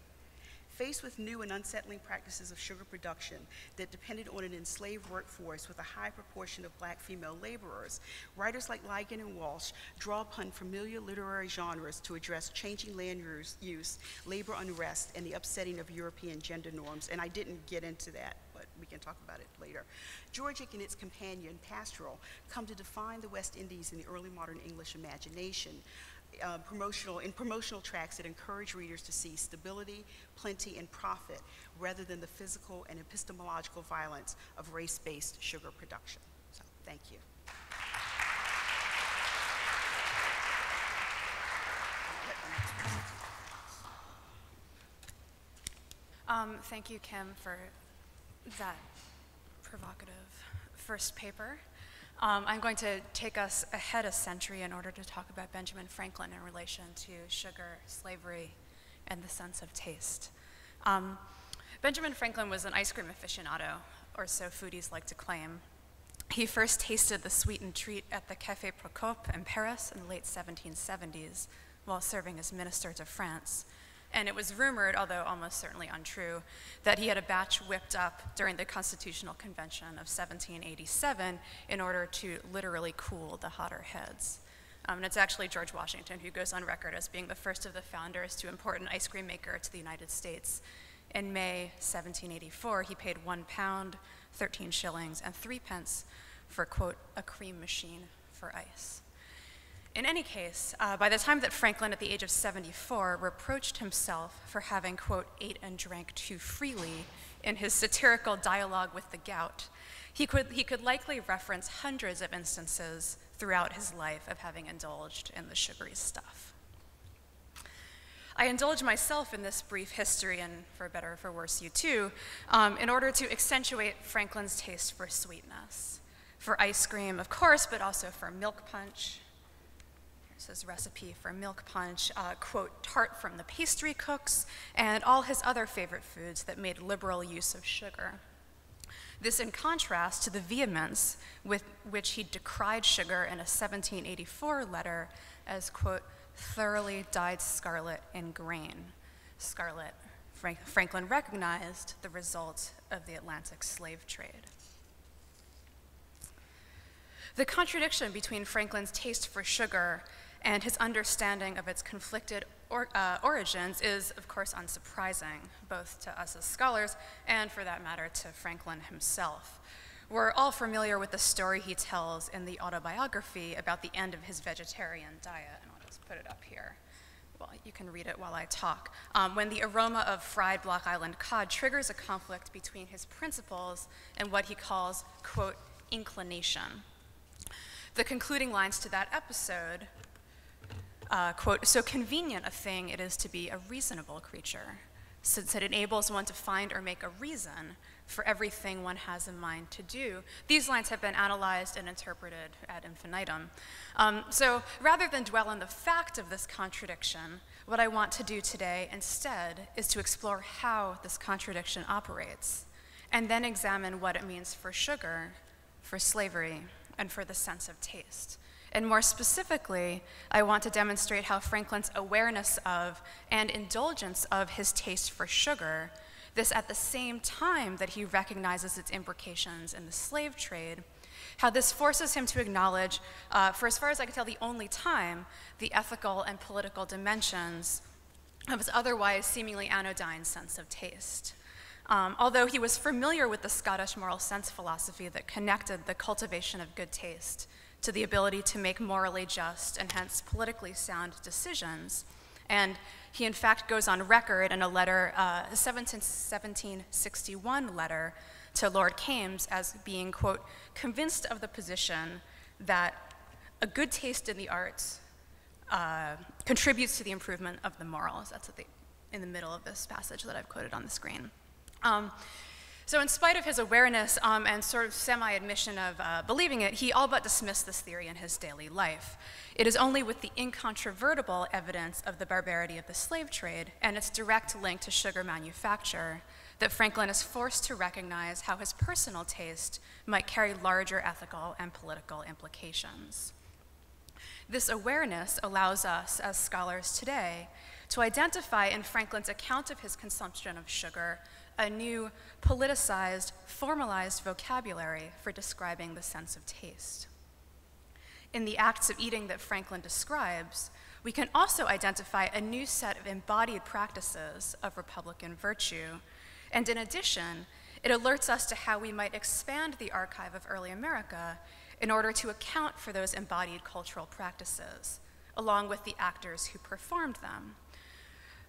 Faced with new and unsettling practices of sugar production that depended on an enslaved workforce with a high proportion of black female laborers, writers like Ligon and Walsh draw upon familiar literary genres to address changing land use, labor unrest, and the upsetting of European gender norms, and I didn't get into that, but we can talk about it later. Georgic and its companion, pastoral, come to define the West Indies in the early modern English imagination. In promotional tracts that encourage readers to see stability, plenty, and profit, rather than the physical and epistemological violence of race-based sugar production. So, thank you. Thank you, Kim, for that provocative first paper. I'm going to take us ahead a century in order to talk about Benjamin Franklin in relation to sugar, slavery, and the sense of taste. Benjamin Franklin was an ice cream aficionado, or so foodies like to claim. He first tasted the sweetened treat at the Café Procope in Paris in the late 1770s while serving as minister to France. And it was rumored, although almost certainly untrue, that he had a batch whipped up during the Constitutional Convention of 1787 in order to literally cool the hotter heads. And it's actually George Washington who goes on record as being the first of the founders to import an ice cream maker to the United States. In May 1784, he paid £1, 13 shillings, and 3 pence for, quote, a cream machine for ice. In any case, by the time that Franklin, at the age of 74, reproached himself for having, quote, ate and drank too freely in his satirical dialogue with the gout, he could likely reference hundreds of instances throughout his life of having indulged in the sugary stuff. I indulge myself in this brief history, and for better or for worse, you too, in order to accentuate Franklin's taste for sweetness, for ice cream, of course, but also for milk punch. Here's his recipe for milk punch, quote, tart from the pastry cooks, and all his other favorite foods that made liberal use of sugar. This in contrast to the vehemence with which he decried sugar in a 1784 letter as, quote, thoroughly dyed scarlet in grain. Scarlet, Franklin recognized the result of the Atlantic slave trade. The contradiction between Franklin's taste for sugar and his understanding of its conflicted origins is, of course, unsurprising, both to us as scholars and, for that matter, to Franklin himself. We're all familiar with the story he tells in the autobiography about the end of his vegetarian diet, and I'll just put it up here. Well, you can read it while I talk. When the aroma of fried Block Island cod triggers a conflict between his principles and what he calls, quote, inclination. The concluding lines to that episode, quote, "So convenient a thing it is to be a reasonable creature, since it enables one to find or make a reason for everything one has in mind to do." These lines have been analyzed and interpreted ad infinitum. So rather than dwell on the fact of this contradiction, what I want to do today instead is to explore how this contradiction operates, and then examine what it means for sugar, for slavery, and for the sense of taste. And more specifically, I want to demonstrate how Franklin's awareness of and indulgence of his taste for sugar, this at the same time that he recognizes its implications in the slave trade, how this forces him to acknowledge, for as far as I can tell, the only time, the ethical and political dimensions of his otherwise seemingly anodyne sense of taste. Although he was familiar with the Scottish moral sense philosophy that connected the cultivation of good taste to the ability to make morally just and hence politically sound decisions. And he in fact goes on record in a letter, a 1761 letter to Lord Kames as being, quote, "convinced of the position that a good taste in the arts contributes to the improvement of the morals." That's in the middle of this passage that I've quoted on the screen. So in spite of his awareness and sort of semi-admission of believing it, he all but dismissed this theory in his daily life. It is only with the incontrovertible evidence of the barbarity of the slave trade and its direct link to sugar manufacture that Franklin is forced to recognize how his personal taste might carry larger ethical and political implications. This awareness allows us, as scholars today, to identify in Franklin's account of his consumption of sugar a new politicized, formalized vocabulary for describing the sense of taste. In the acts of eating that Franklin describes, we can also identify a new set of embodied practices of Republican virtue, and in addition, it alerts us to how we might expand the archive of early America in order to account for those embodied cultural practices, along with the actors who performed them.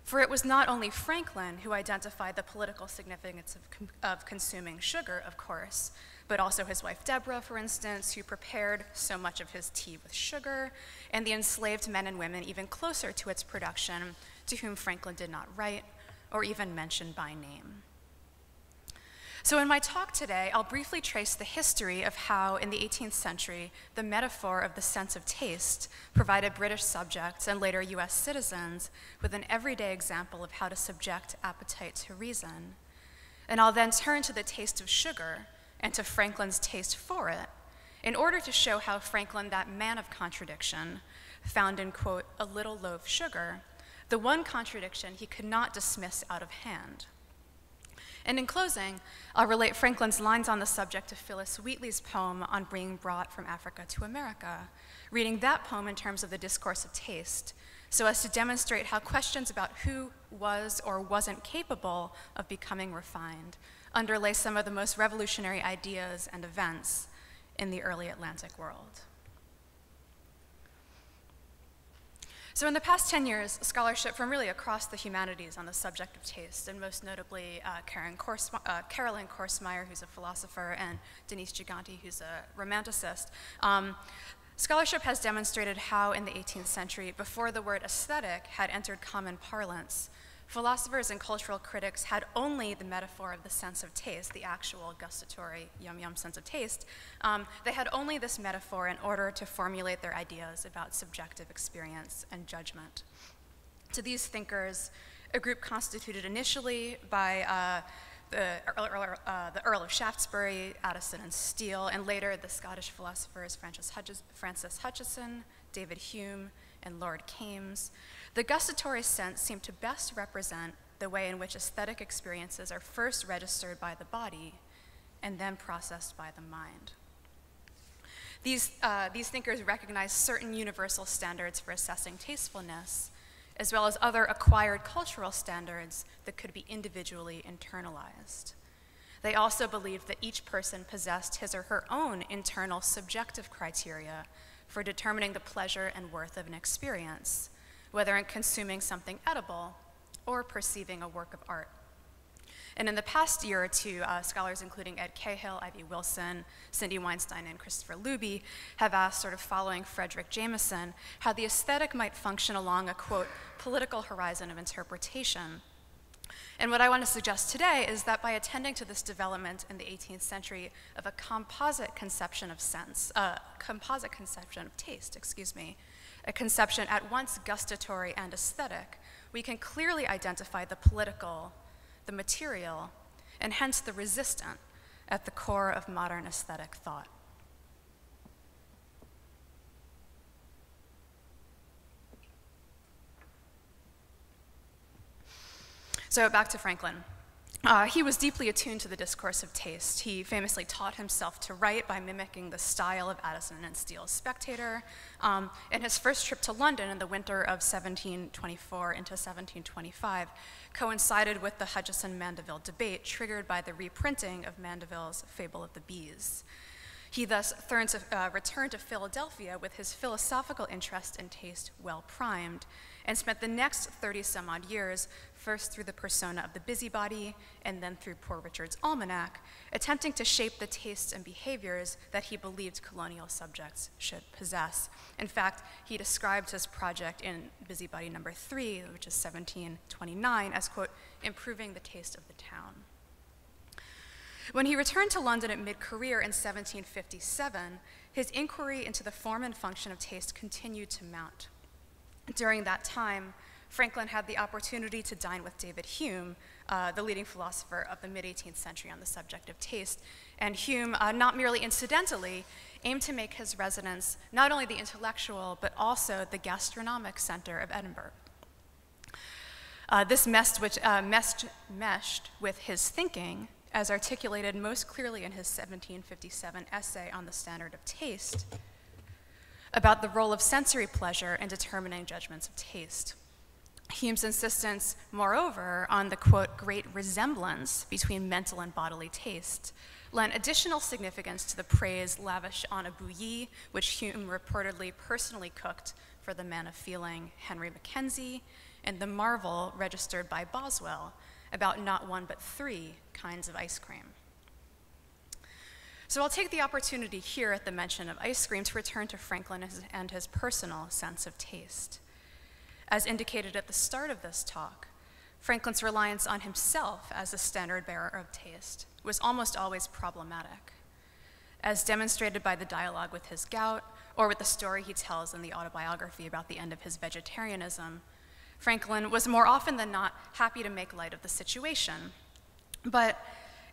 For it was not only Franklin who identified the political significance of consuming sugar, of course, but also his wife Deborah, for instance, who prepared so much of his tea with sugar, and the enslaved men and women even closer to its production, to whom Franklin did not write or even mention by name. So in my talk today, I'll briefly trace the history of how, in the 18th century, the metaphor of the sense of taste provided British subjects and later US citizens with an everyday example of how to subject appetite to reason. And I'll then turn to the taste of sugar and to Franklin's taste for it in order to show how Franklin, that man of contradiction, found in, quote, "a little loaf sugar," the one contradiction he could not dismiss out of hand. And in closing, I'll relate Franklin's lines on the subject of Phyllis Wheatley's poem on being brought from Africa to America, reading that poem in terms of the discourse of taste, so as to demonstrate how questions about who was or wasn't capable of becoming refined underlay some of the most revolutionary ideas and events in the early Atlantic world. So in the past 10 years, scholarship from really across the humanities on the subject of taste, and most notably Carolyn Korsmeyer, who's a philosopher, and Denise Giganti, who's a romanticist, scholarship has demonstrated how in the 18th century, before the word aesthetic had entered common parlance, philosophers and cultural critics had only the metaphor of the sense of taste, the actual gustatory, yum-yum sense of taste. They had only this metaphor in order to formulate their ideas about subjective experience and judgment. To these thinkers, a group constituted initially by the Earl of Shaftesbury, Addison and Steele, and later the Scottish philosophers Francis Hutcheson, David Hume, and Lord Kames, the gustatory sense seemed to best represent the way in which aesthetic experiences are first registered by the body and then processed by the mind. These thinkers recognized certain universal standards for assessing tastefulness, as well as other acquired cultural standards that could be individually internalized. They also believed that each person possessed his or her own internal subjective criteria for determining the pleasure and worth of an experience, whether in consuming something edible or perceiving a work of art. And in the past year or two, scholars including Ed Cahill, Ivy Wilson, Cindy Weinstein, and Christopher Luby have asked, sort of following Frederick Jameson, how the aesthetic might function along a, quote, political horizon of interpretation. And what I want to suggest today is that by attending to this development in the 18th century of a composite conception of sense, composite conception of taste, excuse me, a conception at once gustatory and aesthetic, we can clearly identify the political, the material, and hence the resistant at the core of modern aesthetic thought. So back to Franklin. He was deeply attuned to the discourse of taste. He famously taught himself to write by mimicking the style of Addison and Steele's Spectator. And his first trip to London in the winter of 1724 into 1725 coincided with the Hutcheson-Mandeville debate triggered by the reprinting of Mandeville's Fable of the Bees. He thus returned to Philadelphia with his philosophical interest and taste well primed, and spent the next 30-some-odd years, first through the persona of the busybody, and then through Poor Richard's Almanac, attempting to shape the tastes and behaviors that he believed colonial subjects should possess. In fact, he described his project in Busybody number 3, which is 1729, as, quote, improving the taste of the town. When he returned to London at mid-career in 1757, his inquiry into the form and function of taste continued to mount. During that time, Franklin had the opportunity to dine with David Hume, the leading philosopher of the mid-18th century on the subject of taste. And Hume, not merely incidentally, aimed to make his residence not only the intellectual, but also the gastronomic center of Edinburgh. This meshed with his thinking, as articulated most clearly in his 1757 essay on the standard of taste, about the role of sensory pleasure in determining judgments of taste. Hume's insistence, moreover, on the, quote, great resemblance between mental and bodily taste lent additional significance to the praise lavished on a bouillie, which Hume reportedly personally cooked for the man of feeling Henry Mackenzie, and the marvel registered by Boswell about not one but 3 kinds of ice cream. So I'll take the opportunity here at the mention of ice cream to return to Franklin and his personal sense of taste. As indicated at the start of this talk, Franklin's reliance on himself as the standard bearer of taste was almost always problematic, as demonstrated by the dialogue with his gout or with the story he tells in the autobiography about the end of his vegetarianism. Franklin was more often than not happy to make light of the situation. But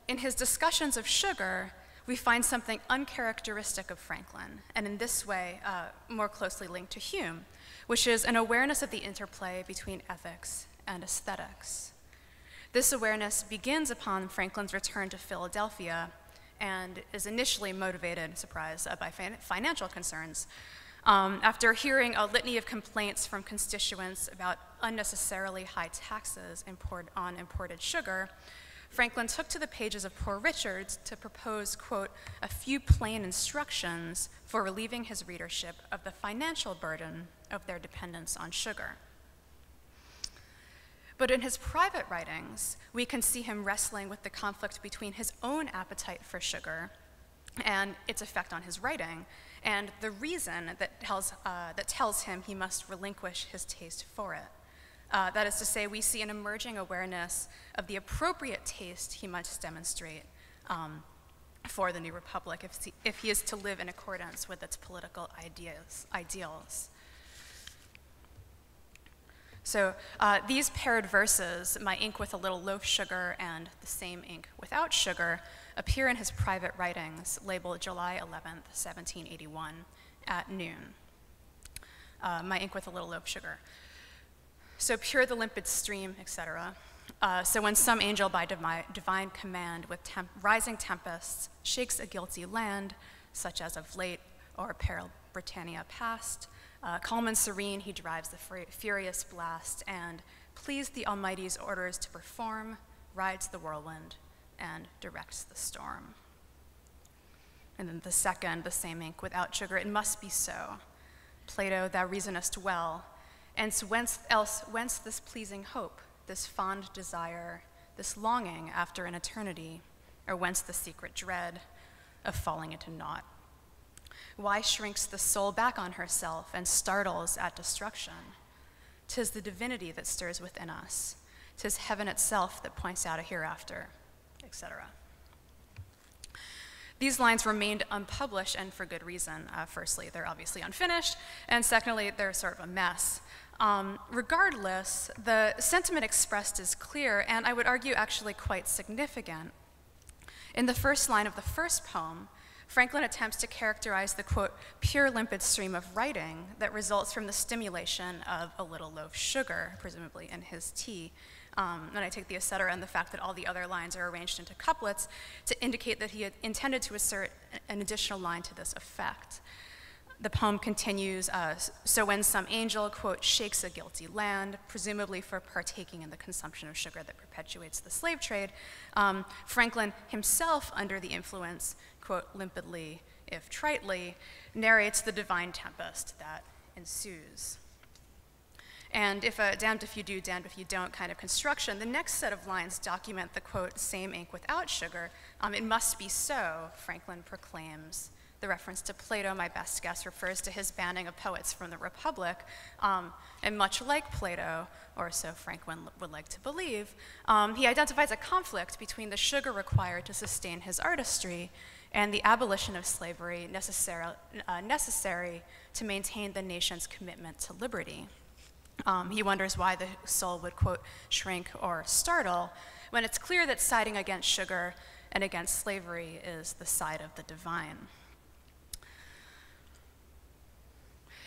in his discussions of sugar, we find something uncharacteristic of Franklin, and in this way, more closely linked to Hume, which is an awareness of the interplay between ethics and aesthetics. This awareness begins upon Franklin's return to Philadelphia and is initially motivated, surprise, by financial concerns. After hearing a litany of complaints from constituents about unnecessarily high taxes on imported sugar, Franklin took to the pages of Poor Richard to propose, quote, a few plain instructions for relieving his readership of the financial burden of their dependence on sugar. But in his private writings, we can see him wrestling with the conflict between his own appetite for sugar and its effect on his writing, and the reason that tells him he must relinquish his taste for it. That is to say, we see an emerging awareness of the appropriate taste he must demonstrate for the New Republic if he is to live in accordance with its political ideals. So these paired verses, My Ink with a Little Loaf Sugar and The Same Ink Without Sugar, appear in his private writings labeled July 11th, 1781 at noon. My Ink with a Little Loaf Sugar. So pure the limpid stream, etc. So when some angel by divine command with rising tempests shakes a guilty land, such as of late or peril Britannia past, calm and serene he drives the furious blast, and pleased the Almighty's orders to perform, rides the whirlwind, and directs the storm. And then the second, The Same Ink Without Sugar, it must be so. Plato, thou reasonest well, and whence this pleasing hope, this fond desire, this longing after an eternity, or whence the secret dread of falling into naught? Why shrinks the soul back on herself and startles at destruction? 'Tis the divinity that stirs within us. 'Tis heaven itself that points out a hereafter, etc. These lines remained unpublished, and for good reason. Firstly, they're obviously unfinished, and secondly, they're sort of a mess. Regardless, the sentiment expressed is clear, and I would argue actually quite significant. In the first line of the first poem, Franklin attempts to characterize the, quote, pure limpid stream of writing that results from the stimulation of a little loaf sugar, presumably in his tea. And I take the et cetera and the fact that all the other lines are arranged into couplets to indicate that he had intended to assert an additional line to this effect. The poem continues, so when some angel, quote, shakes a guilty land, presumably for partaking in the consumption of sugar that perpetuates the slave trade, Franklin himself, under the influence, quote, limpidly, if tritely, narrates the divine tempest that ensues. And if a damned if you do, damned if you don't kind of construction, the next set of lines document the, quote, same ink without sugar. It must be so, Franklin proclaims. The reference to Plato, my best guess, refers to his banning of poets from the Republic. And much like Plato, or so Franklin would like to believe, he identifies a conflict between the sugar required to sustain his artistry and the abolition of slavery necessary to maintain the nation's commitment to liberty. He wonders why the soul would, quote, shrink or startle, when it's clear that siding against sugar and against slavery is the side of the divine.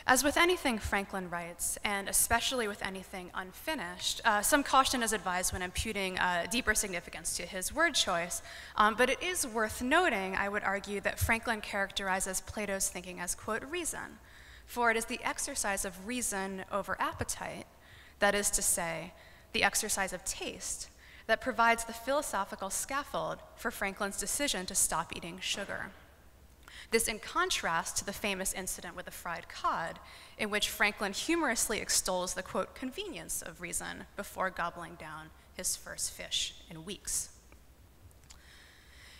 As with anything Franklin writes, and especially with anything unfinished, some caution is advised when imputing deeper significance to his word choice, but it is worth noting, I would argue, that Franklin characterizes Plato's thinking as, quote, reason, for it is the exercise of reason over appetite, that is to say, the exercise of taste, that provides the philosophical scaffold for Franklin's decision to stop eating sugar. This in contrast to the famous incident with the fried cod, in which Franklin humorously extols the, quote, convenience of reason before gobbling down his first fish in weeks.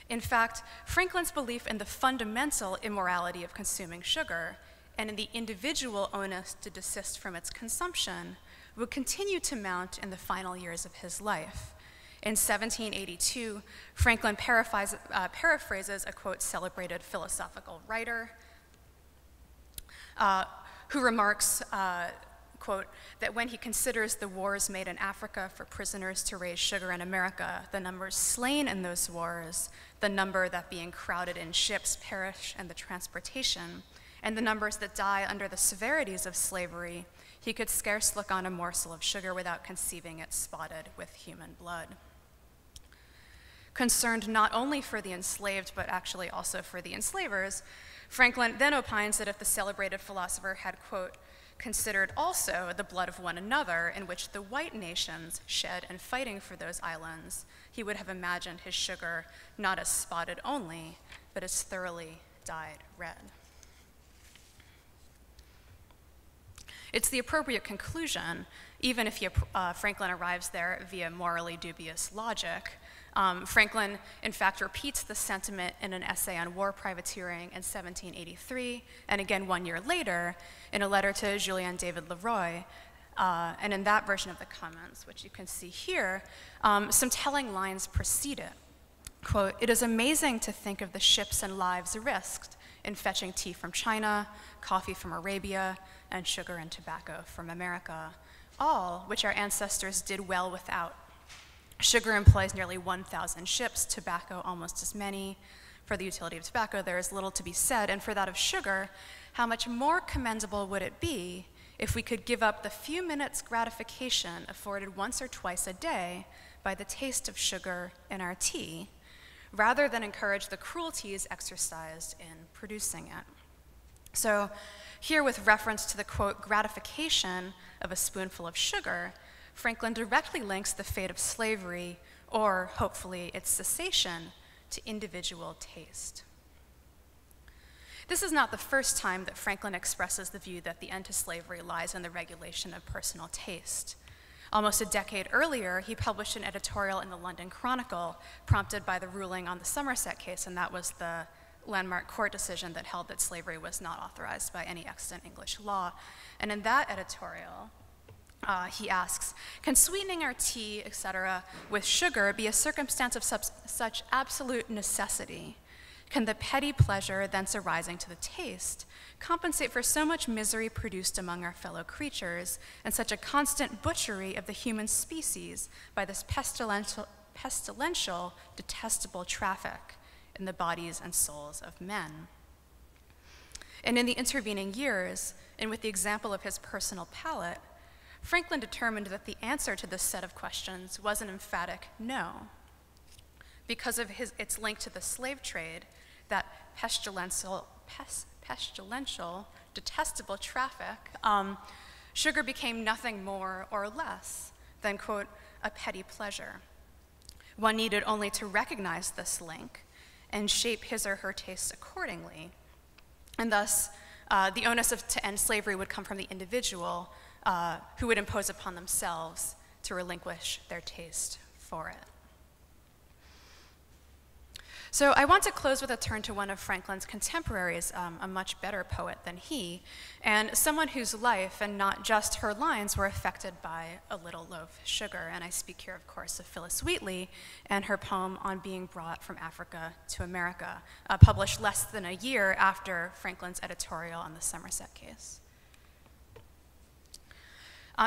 In fact, Franklin's belief in the fundamental immorality of consuming sugar and in the individual onus to desist from its consumption would continue to mount in the final years of his life. In 1782, Franklin paraphrases a, quote, celebrated philosophical writer who remarks, quote, that when he considers the wars made in Africa for prisoners to raise sugar in America, the numbers slain in those wars, the number that being crowded in ships perish in the transportation, and the numbers that die under the severities of slavery, he could scarce look on a morsel of sugar without conceiving it spotted with human blood. Concerned not only for the enslaved, but actually also for the enslavers, Franklin then opines that if the celebrated philosopher had, quote, considered also the blood of one another in which the white nations shed in fighting for those islands, he would have imagined his sugar not as spotted only, but as thoroughly dyed red. It's the appropriate conclusion, even if Franklin arrives there via morally dubious logic. Franklin, in fact, repeats the sentiment in an essay on war privateering in 1783, and again 1 year later in a letter to Julien David Leroy. And in that version of the comments, which you can see here, some telling lines precede it. Quote, it is amazing to think of the ships and lives risked in fetching tea from China, coffee from Arabia, and sugar and tobacco from America, all which our ancestors did well without. Sugar employs nearly 1,000 ships, tobacco almost as many. For the utility of tobacco, there is little to be said, and for that of sugar, how much more commendable would it be if we could give up the few minutes' gratification afforded once or twice a day by the taste of sugar in our tea, rather than encourage the cruelties exercised in producing it. So here, with reference to the, quote, gratification of a spoonful of sugar, Franklin directly links the fate of slavery, or hopefully its cessation, to individual taste. This is not the first time that Franklin expresses the view that the end to slavery lies in the regulation of personal taste. Almost a decade earlier, he published an editorial in the London Chronicle prompted by the ruling on the Somerset case, and that was the landmark court decision that held that slavery was not authorized by any extant English law. And in that editorial, he asks, can sweetening our tea, etc., with sugar be a circumstance of such absolute necessity? Can the petty pleasure thence arising to the taste compensate for so much misery produced among our fellow creatures, and such a constant butchery of the human species by this pestilential, detestable traffic in the bodies and souls of men? And in the intervening years, and with the example of his personal palate, Franklin determined that the answer to this set of questions was an emphatic no. Because of its link to the slave trade, that pestilential, detestable traffic, sugar became nothing more or less than, quote, a petty pleasure. One needed only to recognize this link and shape his or her tastes accordingly. And thus, the onus to end slavery would come from the individual, who would impose upon themselves to relinquish their taste for it. So I want to close with a turn to one of Franklin's contemporaries, a much better poet than he, and someone whose life, and not just her lines, were affected by a little loaf of sugar. And I speak here, of course, of Phillis Wheatley and her poem On Being Brought from Africa to America, published less than a year after Franklin's editorial on the Somerset case.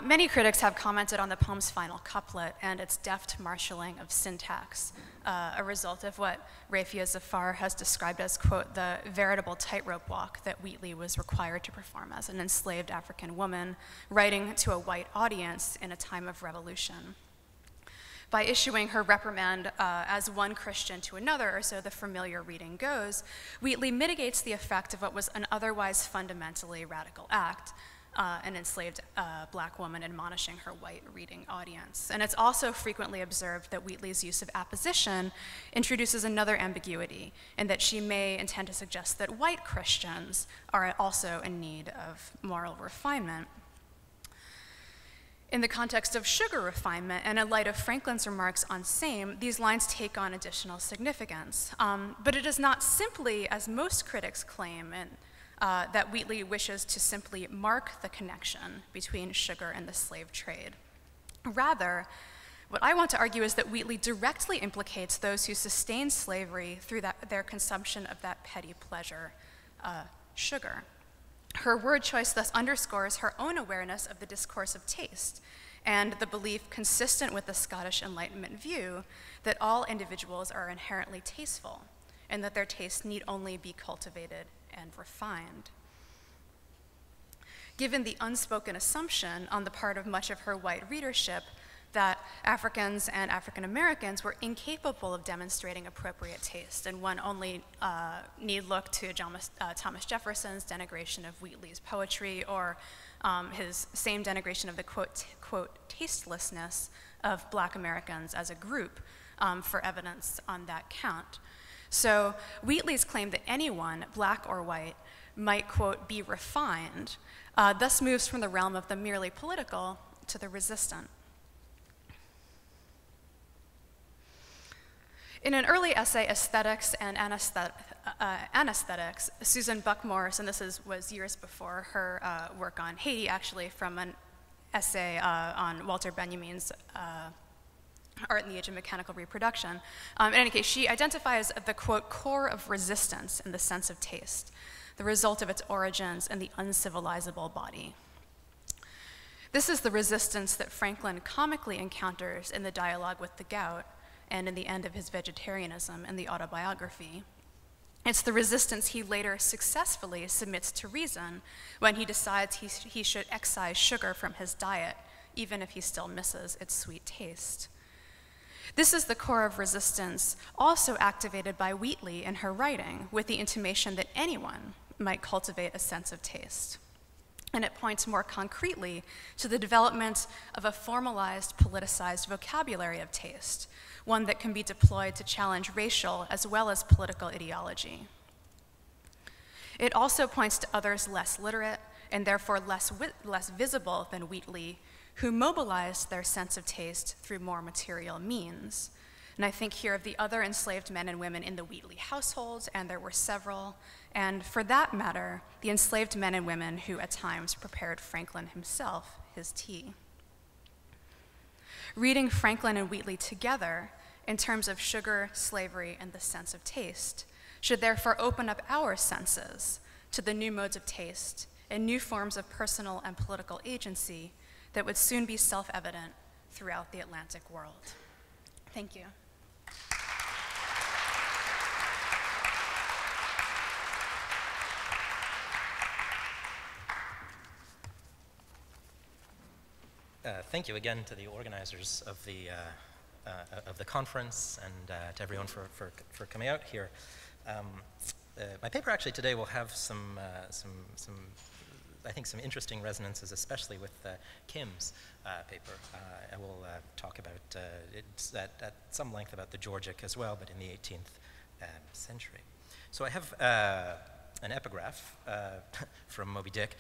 Many critics have commented on the poem's final couplet and its deft marshaling of syntax, a result of what Rafia Zafar has described as, quote, the veritable tightrope walk that Wheatley was required to perform as an enslaved African woman writing to a white audience in a time of revolution. By issuing her reprimand as one Christian to another, or so the familiar reading goes, Wheatley mitigates the effect of what was an otherwise fundamentally radical act, an enslaved black woman admonishing her white reading audience. And it's also frequently observed that Wheatley's use of apposition introduces another ambiguity, in that she may intend to suggest that white Christians are also in need of moral refinement. In the context of sugar refinement, and in light of Franklin's remarks on same, these lines take on additional significance. But it is not simply, as most critics claim, that Wheatley wishes to simply mark the connection between sugar and the slave trade. Rather, what I want to argue is that Wheatley directly implicates those who sustain slavery through their consumption of that petty pleasure, sugar. Her word choice thus underscores her own awareness of the discourse of taste and the belief consistent with the Scottish Enlightenment view that all individuals are inherently tasteful and that their taste need only be cultivated and refined. Given the unspoken assumption on the part of much of her white readership that Africans and African Americans were incapable of demonstrating appropriate taste, and one only need look to Thomas Jefferson's denigration of Wheatley's poetry, or his same denigration of the quote, tastelessness of Black Americans as a group for evidence on that count. So Wheatley's claim that anyone, black or white, might, quote, be refined, thus moves from the realm of the merely political to the resistant. In an early essay, Aesthetics and Anesthetics, Susan Buck-Morss, and this was years before her work on Haiti, actually, from an essay on Walter Benjamin's Art in the Age of Mechanical Reproduction. In any case, she identifies the, quote, core of resistance in the sense of taste, the result of its origins in the uncivilizable body. This is the resistance that Franklin comically encounters in the dialogue with the gout and in the end of his vegetarianism in the autobiography. It's the resistance he later successfully submits to reason when he decides he should excise sugar from his diet, even if he still misses its sweet taste. This is the core of resistance also activated by Wheatley in her writing, with the intimation that anyone might cultivate a sense of taste. And it points more concretely to the development of a formalized, politicized vocabulary of taste, one that can be deployed to challenge racial as well as political ideology. It also points to others less literate and therefore less visible than Wheatley, who mobilized their sense of taste through more material means. And I think here of the other enslaved men and women in the Wheatley household, and there were several, and for that matter, the enslaved men and women who at times prepared Franklin himself his tea. Reading Franklin and Wheatley together in terms of sugar, slavery, and the sense of taste should therefore open up our senses to the new modes of taste and new forms of personal and political agency that would soon be self-evident throughout the Atlantic world. Thank you. Thank you again to the organizers of the conference and to everyone for coming out here. My paper actually today will have some I think some interesting resonances, especially with Kim's paper. I will talk about at some length about the Georgic as well, but in the 18th century. So I have an epigraph from Moby Dick.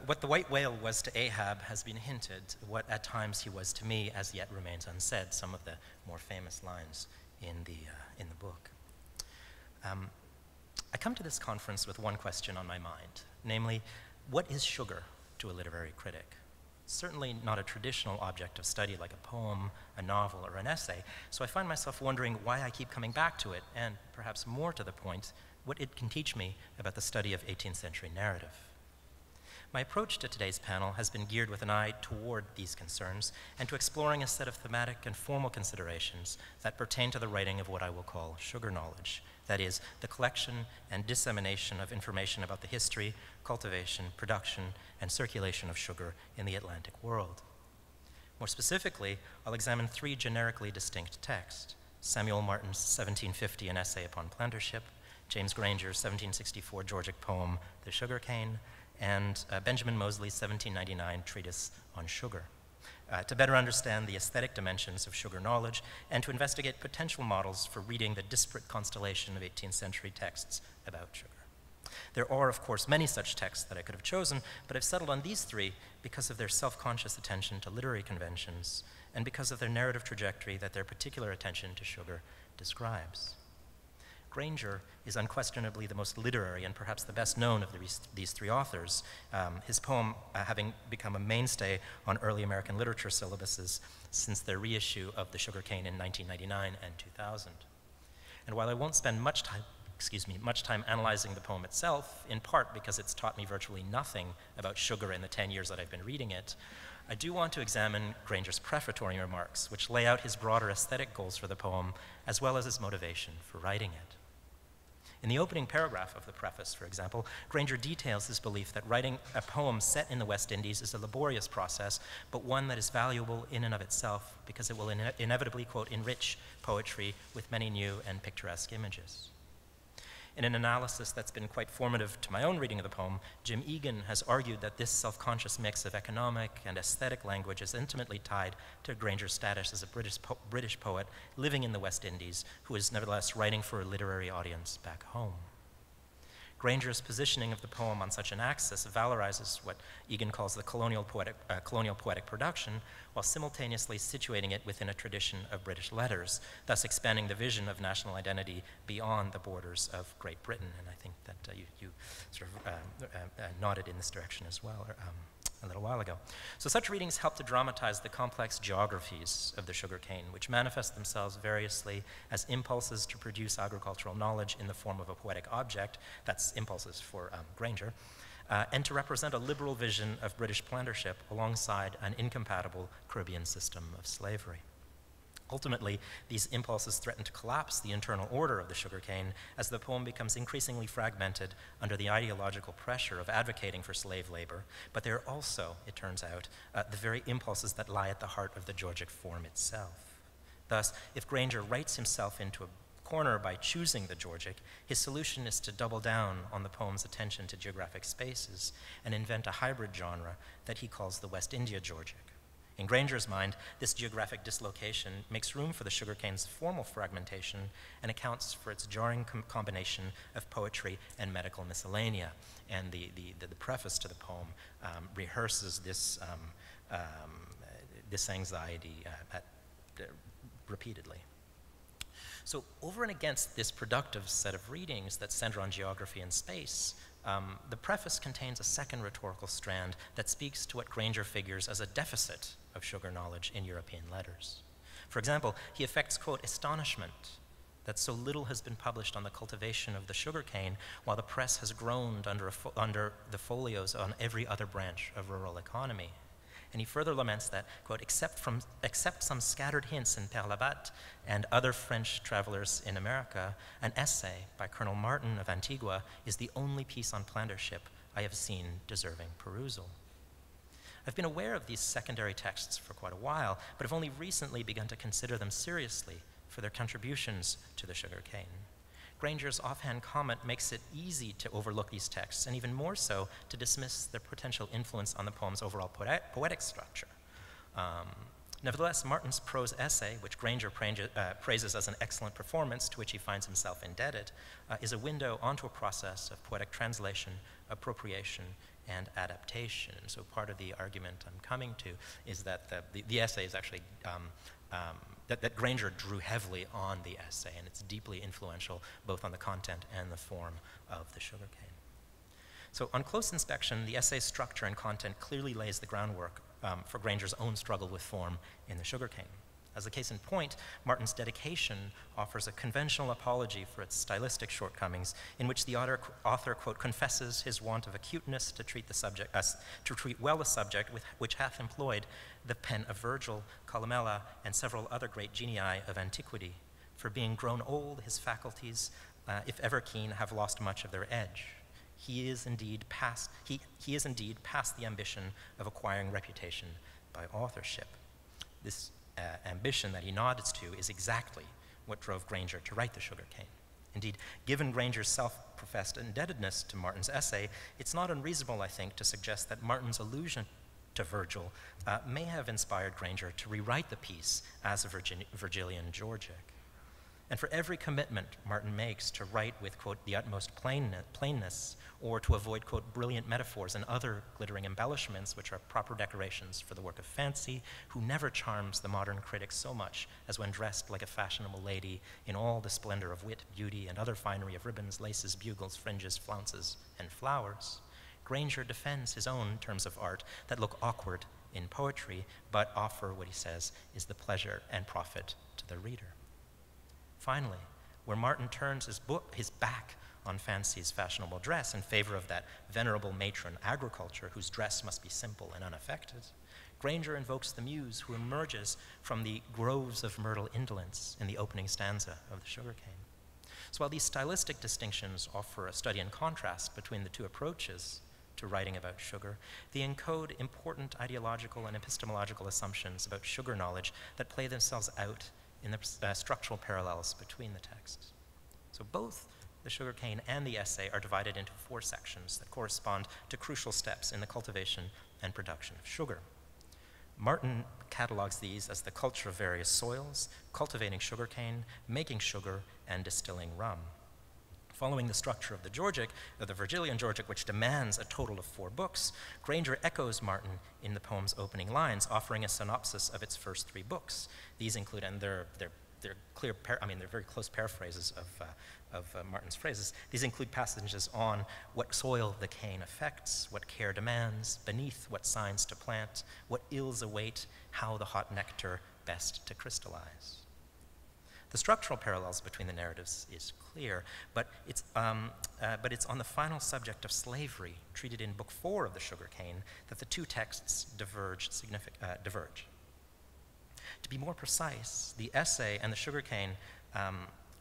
What the white whale was to Ahab has been hinted. What at times he was to me as yet remains unsaid. Some of the more famous lines in the book. I come to this conference with one question on my mind, namely, what is sugar to a literary critic? Certainly not a traditional object of study like a poem, a novel, or an essay, so I find myself wondering why I keep coming back to it, and perhaps more to the point, what it can teach me about the study of 18th century narrative. My approach to today's panel has been geared with an eye toward these concerns and to exploring a set of thematic and formal considerations that pertain to the writing of what I will call sugar knowledge, that is, the collection and dissemination of information about the history, cultivation, production, and circulation of sugar in the Atlantic world. More specifically, I'll examine three generically distinct texts: Samuel Martin's 1750 An Essay Upon Plantership, James Granger's 1764 Georgic poem, The Sugar Cane, and Benjamin Moseley's 1799 treatise on sugar, to better understand the aesthetic dimensions of sugar knowledge and to investigate potential models for reading the disparate constellation of 18th century texts about sugar. There are, of course, many such texts that I could have chosen, but I've settled on these three because of their self-conscious attention to literary conventions and because of their narrative trajectory that their particular attention to sugar describes. Granger is unquestionably the most literary and perhaps the best known of these three authors, his poem having become a mainstay on early American literature syllabuses since their reissue of The Sugar Cane in 1999 and 2000. And while I won't spend much time analyzing the poem itself, in part because it's taught me virtually nothing about sugar in the 10 years that I've been reading it, I do want to examine Granger's prefatory remarks, which lay out his broader aesthetic goals for the poem, as well as his motivation for writing it. In the opening paragraph of the preface, for example, Granger details his belief that writing a poem set in the West Indies is a laborious process, but one that is valuable in and of itself because it will inevitably, quote, enrich poetry with many new and picturesque images. In an analysis that's been quite formative to my own reading of the poem, Jim Egan has argued that this self-conscious mix of economic and aesthetic language is intimately tied to Granger's status as a British poet living in the West Indies who is nevertheless writing for a literary audience back home. Granger's positioning of the poem on such an axis valorizes what Egan calls the colonial poetic production, while simultaneously situating it within a tradition of British letters, thus expanding the vision of national identity beyond the borders of Great Britain. And I think that you sort of nodded in this direction as well a little while ago. So such readings help to dramatize the complex geographies of the sugarcane, which manifest themselves variously as impulses to produce agricultural knowledge in the form of a poetic object, that's impulses for Granger, and to represent a liberal vision of British plantership alongside an incompatible Caribbean system of slavery. Ultimately, these impulses threaten to collapse the internal order of the sugarcane as the poem becomes increasingly fragmented under the ideological pressure of advocating for slave labor, but they're also, it turns out, the very impulses that lie at the heart of the Georgic form itself. Thus, if Granger writes himself into a corner by choosing the Georgic, his solution is to double down on the poem's attention to geographic spaces and invent a hybrid genre that he calls the West India Georgic. In Granger's mind, this geographic dislocation makes room for the sugarcane's formal fragmentation and accounts for its jarring combination of poetry and medical miscellanea. And the preface to the poem rehearses this anxiety repeatedly. So over and against this productive set of readings that center on geography and space, the preface contains a second rhetorical strand that speaks to what Granger figures as a deficit of sugar knowledge in European letters. For example, he affects, quote, astonishment that so little has been published on the cultivation of the sugarcane while the press has groaned under the folios on every other branch of rural economy. And he further laments that, quote, except some scattered hints in Père Labat and other French travelers in America, an essay by Colonel Martin of Antigua is the only piece on plantership I have seen deserving perusal. I've been aware of these secondary texts for quite a while, but have only recently begun to consider them seriously for their contributions to the sugarcane. Granger's offhand comment makes it easy to overlook these texts, and even more so to dismiss their potential influence on the poem's overall poetic structure. Nevertheless, Martin's prose essay, which Granger praises as an excellent performance to which he finds himself indebted, is a window onto a process of poetic translation, appropriation, and adaptation. So part of the argument I'm coming to is that the essay is actually that Granger drew heavily on the essay, and it's deeply influential both on the content and the form of the sugarcane. So on close inspection, the essay's structure and content clearly lays the groundwork for Granger's own struggle with form in the sugarcane. As a case in point, Martin's dedication offers a conventional apology for its stylistic shortcomings, in which the author quote, confesses his want of acuteness to treat well the subject which hath employed the pen of Virgil, Columella, and several other great genii of antiquity. For being grown old, his faculties, if ever keen, have lost much of their edge. He is indeed past the ambition of acquiring reputation by authorship. This ambition that he nods to is exactly what drove Granger to write the sugarcane. Indeed, given Granger's self-professed indebtedness to Martin's essay, it's not unreasonable, I think, to suggest that Martin's allusion to Virgil may have inspired Granger to rewrite the piece as a Virgilian Georgic. And for every commitment Martin makes to write with, quote, the utmost plainness, or to avoid, quote, brilliant metaphors and other glittering embellishments which are proper decorations for the work of fancy, who never charms the modern critic so much as when dressed like a fashionable lady in all the splendor of wit, beauty, and other finery of ribbons, laces, bugles, fringes, flounces, and flowers, Granger defends his own terms of art that look awkward in poetry, but offer what he says is the pleasure and profit to the reader. Finally, where Martin turns his back on fancy's fashionable dress in favor of that venerable matron agriculture whose dress must be simple and unaffected, Granger invokes the muse who emerges from the groves of myrtle indolence in the opening stanza of the sugarcane. So while these stylistic distinctions offer a study in contrast between the two approaches to writing about sugar, they encode important ideological and epistemological assumptions about sugar knowledge that play themselves out in the structural parallels between the texts. So both the sugarcane and the essay are divided into 4 sections that correspond to crucial steps in the cultivation and production of sugar. Martin catalogs these as the culture of various soils, cultivating sugarcane, making sugar, and distilling rum. Following the structure of the Virgilian Georgic, which demands a total of 4 books, Granger echoes Martin in the poem's opening lines, offering a synopsis of its first 3 books. These include, and they're very close paraphrases of Martin's phrases. These include passages on what soil the cane affects, what care demands, beneath what signs to plant, what ills await, how the hot nectar best to crystallize. The structural parallels between the narratives is clear, but it's on the final subject of slavery, treated in Book 4 of the Sugarcane, that the 2 texts diverge. To be more precise, the essay and the Sugarcane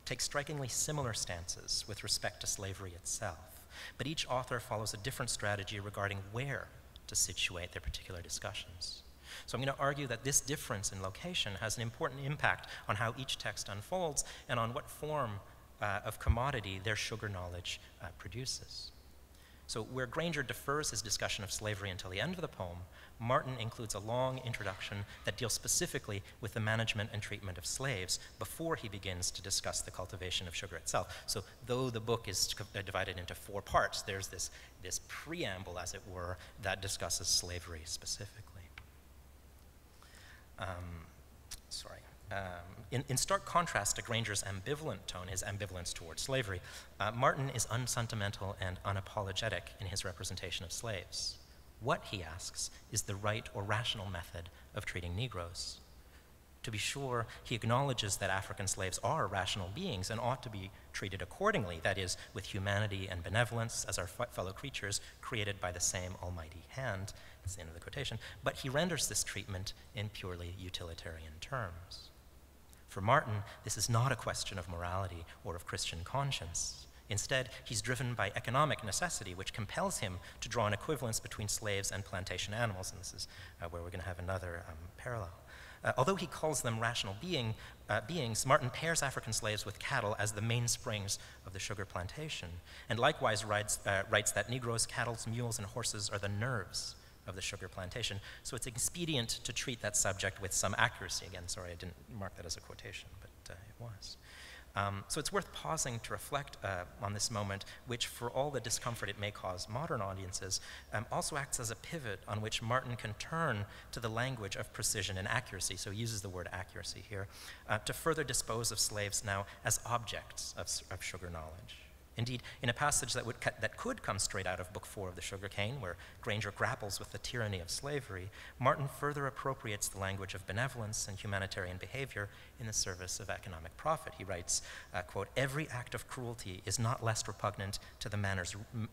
take strikingly similar stances with respect to slavery itself, but each author follows a different strategy regarding where to situate their particular discussions. So I'm going to argue that this difference in location has an important impact on how each text unfolds and on what form of commodity their sugar knowledge produces. So where Granger defers his discussion of slavery until the end of the poem, Martin includes a long introduction that deals specifically with the management and treatment of slaves before he begins to discuss the cultivation of sugar itself. So though the book is divided into 4 parts, there's this preamble, as it were, that discusses slavery specifically. In stark contrast to Granger's ambivalent tone, his ambivalence towards slavery, Martin is unsentimental and unapologetic in his representation of slaves. What, he asks, is the right or rational method of treating Negroes? To be sure, he acknowledges that African slaves are rational beings and ought to be treated accordingly, that is, with humanity and benevolence as our fellow creatures created by the same almighty hand. That's the end of the quotation. But he renders this treatment in purely utilitarian terms. For Martin, this is not a question of morality or of Christian conscience. Instead, he's driven by economic necessity, which compels him to draw an equivalence between slaves and plantation animals, and this is where we're going to have another parallel. Although he calls them rational beings, Martin pairs African slaves with cattle as the mainsprings of the sugar plantation, and likewise writes that Negroes, cattle, mules, and horses are the nerves of the sugar plantation. So it's expedient to treat that subject with some accuracy. Again, sorry, I didn't mark that as a quotation, but it was. So it's worth pausing to reflect on this moment, which, for all the discomfort it may cause modern audiences, also acts as a pivot on which Martin can turn to the language of precision and accuracy, so he uses the word accuracy here, to further dispose of slaves now as objects of sugar knowledge. Indeed, in a passage that could come straight out of Book 4 of the Sugar Cane, where Granger grapples with the tyranny of slavery, Martin further appropriates the language of benevolence and humanitarian behavior in the service of economic profit. He writes, quote, "Every act of cruelty is not less repugnant to the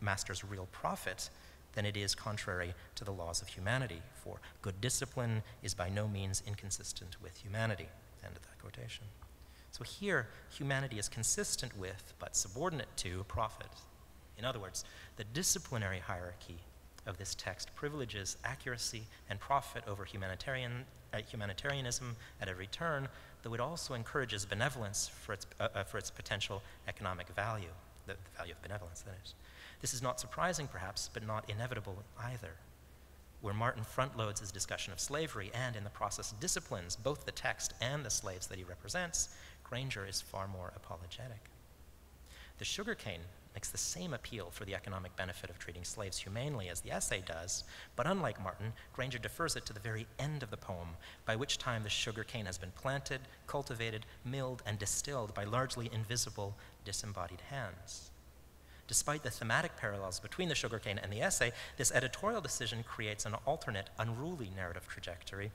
master's real profit than it is contrary to the laws of humanity, for good discipline is by no means inconsistent with humanity." End of that quotation. So here, humanity is consistent with, but subordinate to, profit. In other words, the disciplinary hierarchy of this text privileges accuracy and profit over humanitarianism at every turn, though it also encourages benevolence for its potential economic value, the value of benevolence, that is. This is not surprising, perhaps, but not inevitable either. Where Martin front-loads his discussion of slavery and, in the process, disciplines both the text and the slaves that he represents, Granger is far more apologetic. The Sugar Cane makes the same appeal for the economic benefit of treating slaves humanely as the essay does, but unlike Martin, Granger defers it to the very end of the poem, by which time the sugar cane has been planted, cultivated, milled, and distilled by largely invisible, disembodied hands. Despite the thematic parallels between the sugar cane and the essay, this editorial decision creates an alternate, unruly narrative trajectory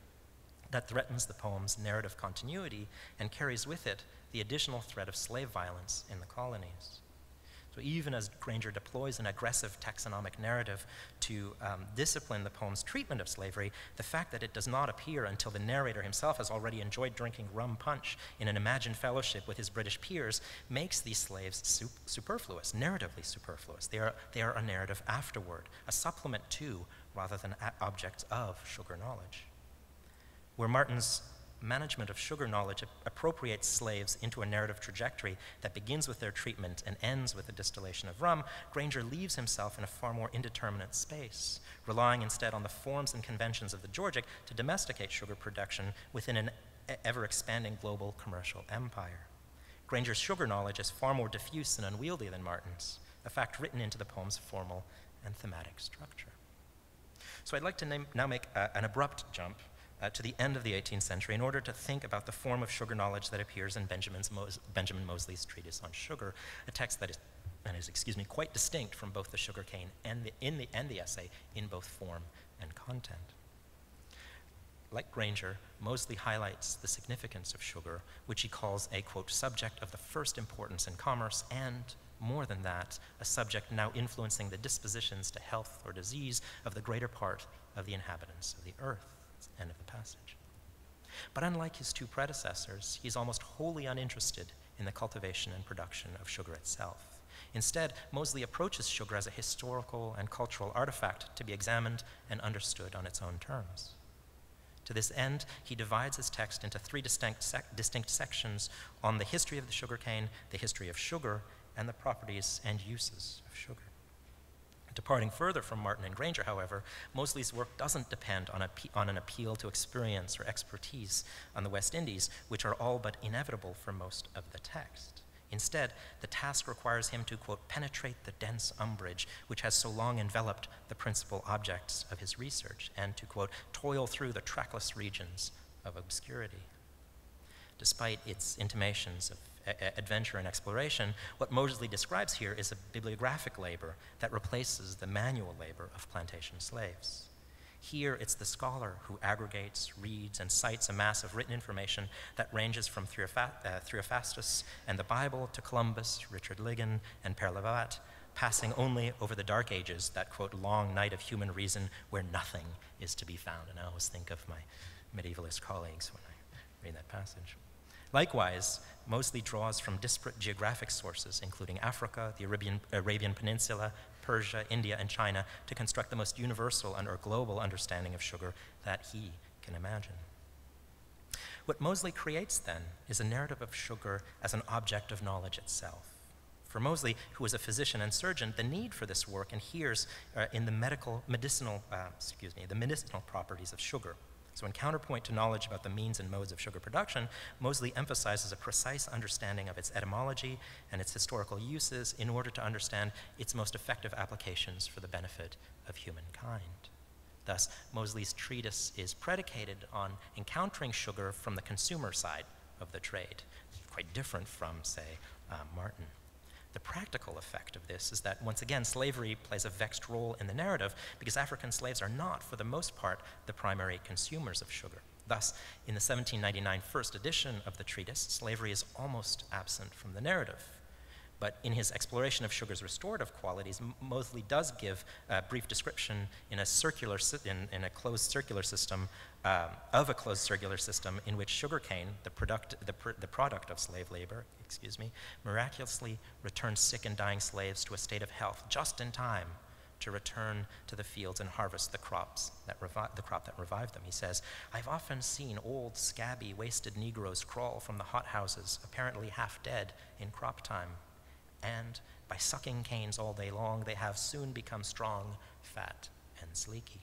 that threatens the poem's narrative continuity and carries with it the additional threat of slave violence in the colonies. So even as Granger deploys an aggressive taxonomic narrative to discipline the poem's treatment of slavery, the fact that it does not appear until the narrator himself has already enjoyed drinking rum punch in an imagined fellowship with his British peers makes these slaves superfluous, narratively superfluous. They are a narrative afterward, a supplement to, rather than objects of, sugar knowledge. Where Martin's management of sugar knowledge appropriates slaves into a narrative trajectory that begins with their treatment and ends with the distillation of rum, Granger leaves himself in a far more indeterminate space, relying instead on the forms and conventions of the Georgic to domesticate sugar production within an ever-expanding global commercial empire. Granger's sugar knowledge is far more diffuse and unwieldy than Martin's, a fact written into the poem's formal and thematic structure. So I'd like to now make an abrupt jump to the end of the 18th century in order to think about the form of sugar knowledge that appears in Benjamin Moseley's treatise on sugar, a text that is quite distinct from both the sugar cane and the essay in both form and content. Like Granger, Moseley highlights the significance of sugar, which he calls a, quote, subject of the first importance in commerce and, more than that, a subject now influencing the dispositions to health or disease of the greater part of the inhabitants of the earth. End of the passage. But unlike his two predecessors, he's almost wholly uninterested in the cultivation and production of sugar itself. Instead, Moseley approaches sugar as a historical and cultural artifact to be examined and understood on its own terms. To this end, he divides his text into three distinct sections on the history of the sugarcane, the history of sugar, and the properties and uses of sugar. Departing further from Martin and Granger, however, Moseley's work doesn't depend on an appeal to experience or expertise on the West Indies, which are all but inevitable for most of the text. Instead, the task requires him to, quote, penetrate the dense umbrage which has so long enveloped the principal objects of his research, and to, quote, toil through the trackless regions of obscurity. Despite its intimations of adventure and exploration, what Moseley describes here is a bibliographic labor that replaces the manual labor of plantation slaves. Here, it's the scholar who aggregates, reads, and cites a mass of written information that ranges from Theophrastus and the Bible to Columbus, Richard Ligon, and Père Lavat, passing only over the dark ages, that, quote, long night of human reason where nothing is to be found. And I always think of my medievalist colleagues when I read that passage. Likewise, Moseley draws from disparate geographic sources, including Africa, the Arabian Peninsula, Persia, India, and China, to construct the most universal or global understanding of sugar that he can imagine. What Moseley creates, then, is a narrative of sugar as an object of knowledge itself. For Moseley, who is a physician and surgeon, the need for this work adheres in the medicinal properties of sugar. So in counterpoint to knowledge about the means and modes of sugar production, Moseley emphasizes a precise understanding of its etymology and its historical uses in order to understand its most effective applications for the benefit of humankind. Thus, Moseley's treatise is predicated on encountering sugar from the consumer side of the trade, quite different from, say, Martin. The practical effect of this is that, once again, slavery plays a vexed role in the narrative because African slaves are not, for the most part, the primary consumers of sugar. Thus, in the 1799 first edition of the treatise, slavery is almost absent from the narrative. But in his exploration of sugar's restorative qualities, Moseley does give a brief description in a closed circular system in which sugarcane, the product of slave labor, miraculously returns sick and dying slaves to a state of health just in time to return to the fields and harvest the crop that revived them. He says, "I've often seen old, scabby, wasted Negroes crawl from the hothouses, apparently half dead in crop time. And by sucking canes all day long, they have soon become strong, fat, and sleeky."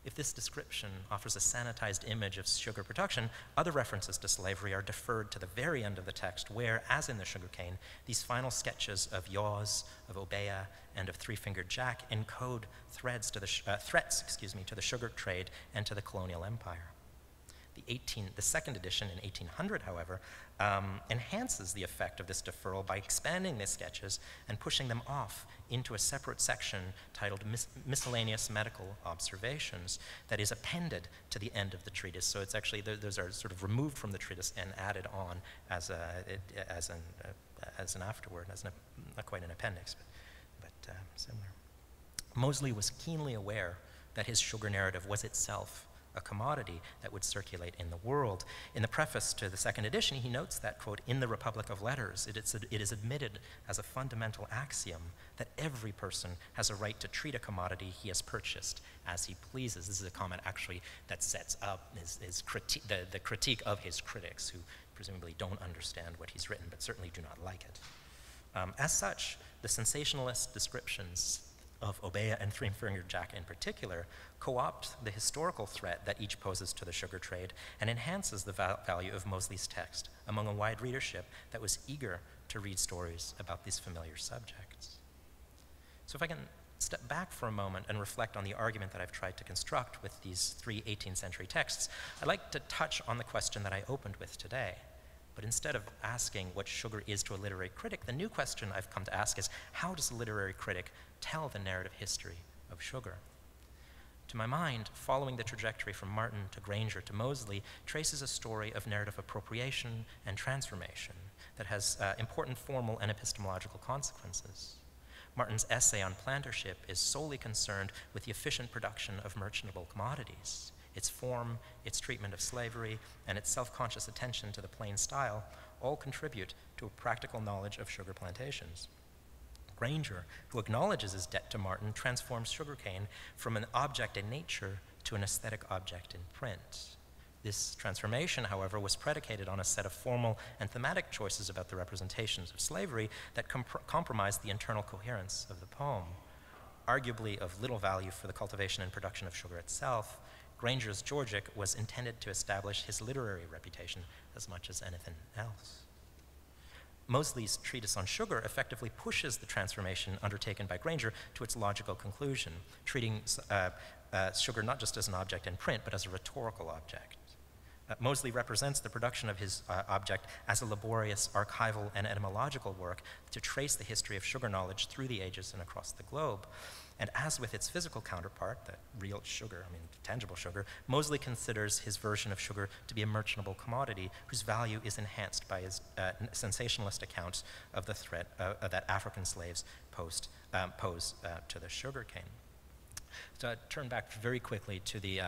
If this description offers a sanitized image of sugar production, other references to slavery are deferred to the very end of the text where, as in the sugarcane, these final sketches of Yaws, of Obeah, and of Three-Fingered Jack encode threats to the sugar trade and to the colonial empire. The second edition in 1800, however, enhances the effect of this deferral by expanding the sketches and pushing them off into a separate section titled Miscellaneous Medical Observations that is appended to the end of the treatise. So it's actually, those are sort of removed from the treatise and added on as an afterword, not quite an appendix, but similar. Moseley was keenly aware that his sugar narrative was itself a commodity that would circulate in the world. In the preface to the second edition, he notes that, quote, "In the Republic of Letters, it is admitted as a fundamental axiom that every person has a right to treat a commodity he has purchased as he pleases." This is a comment, actually, that sets up the critique of his critics, who presumably don't understand what he's written, but certainly do not like it. As such, the sensationalist descriptions of Obeah and Three-Fingered Jack in particular co-opt the historical threat that each poses to the sugar trade and enhances the value of Moseley's text among a wide readership that was eager to read stories about these familiar subjects. So if I can step back for a moment and reflect on the argument that I've tried to construct with these three 18th century texts, I'd like to touch on the question that I opened with today. But instead of asking what sugar is to a literary critic, the new question I've come to ask is, how does a literary critic tell the narrative history of sugar? To my mind, following the trajectory from Martin to Granger to Moseley traces a story of narrative appropriation and transformation that has important formal and epistemological consequences. Martin's essay on plantership is solely concerned with the efficient production of merchantable commodities. Its form, its treatment of slavery, and its self-conscious attention to the plain style all contribute to a practical knowledge of sugar plantations. Granger, who acknowledges his debt to Martin, transforms sugarcane from an object in nature to an aesthetic object in print. This transformation, however, was predicated on a set of formal and thematic choices about the representations of slavery that compromised the internal coherence of the poem. arguably of little value for the cultivation and production of sugar itself, Granger's Georgic was intended to establish his literary reputation as much as anything else. Moseley's treatise on sugar effectively pushes the transformation undertaken by Granger to its logical conclusion, treating sugar not just as an object in print, but as a rhetorical object. Moseley represents the production of his object as a laborious archival and etymological work to trace the history of sugar knowledge through the ages and across the globe. And as with its physical counterpart, the real sugar, tangible sugar, Moseley considers his version of sugar to be a merchantable commodity whose value is enhanced by his sensationalist accounts of the threat that African slaves pose to the sugarcane. So I turn back very quickly to the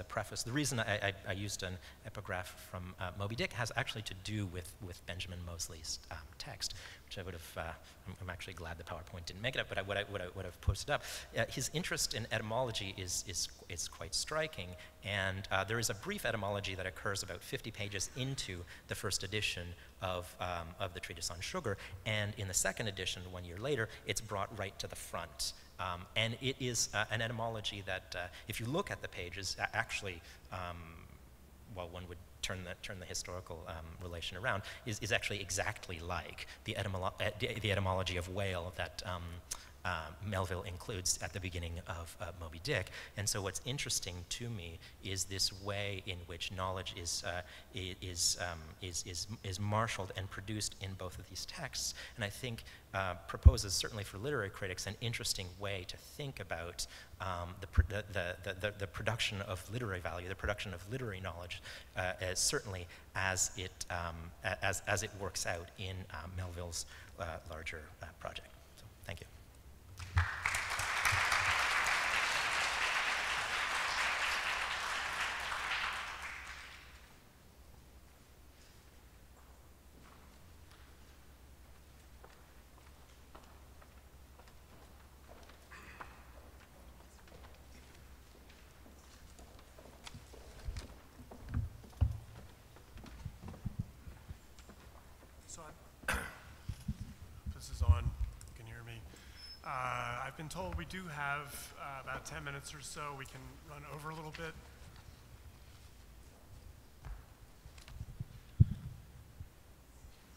preface. The reason I used an epigraph from Moby Dick has actually to do with Benjamin Moseley's text, which I would have, I'm actually glad the PowerPoint didn't make it up, but I would have posted up. His interest in etymology is quite striking, and there is a brief etymology that occurs about 50 pages into the first edition of the Treatise on Sugar, and in the second edition, 1 year later, it's brought right to the front. And it is an etymology that, if you look at the pages, actually, well, one would turn the historical relation around, is actually exactly like the etymology of whale that Melville includes at the beginning of Moby Dick. And so what's interesting to me is this way in which knowledge is marshaled and produced in both of these texts, and I think proposes, certainly for literary critics, an interesting way to think about the production of literary value, the production of literary knowledge, certainly as it works out in Melville's larger project. So, thank you. So this is on. You can hear me. I've been told we do have about 10 minutes or so. We can run over a little bit.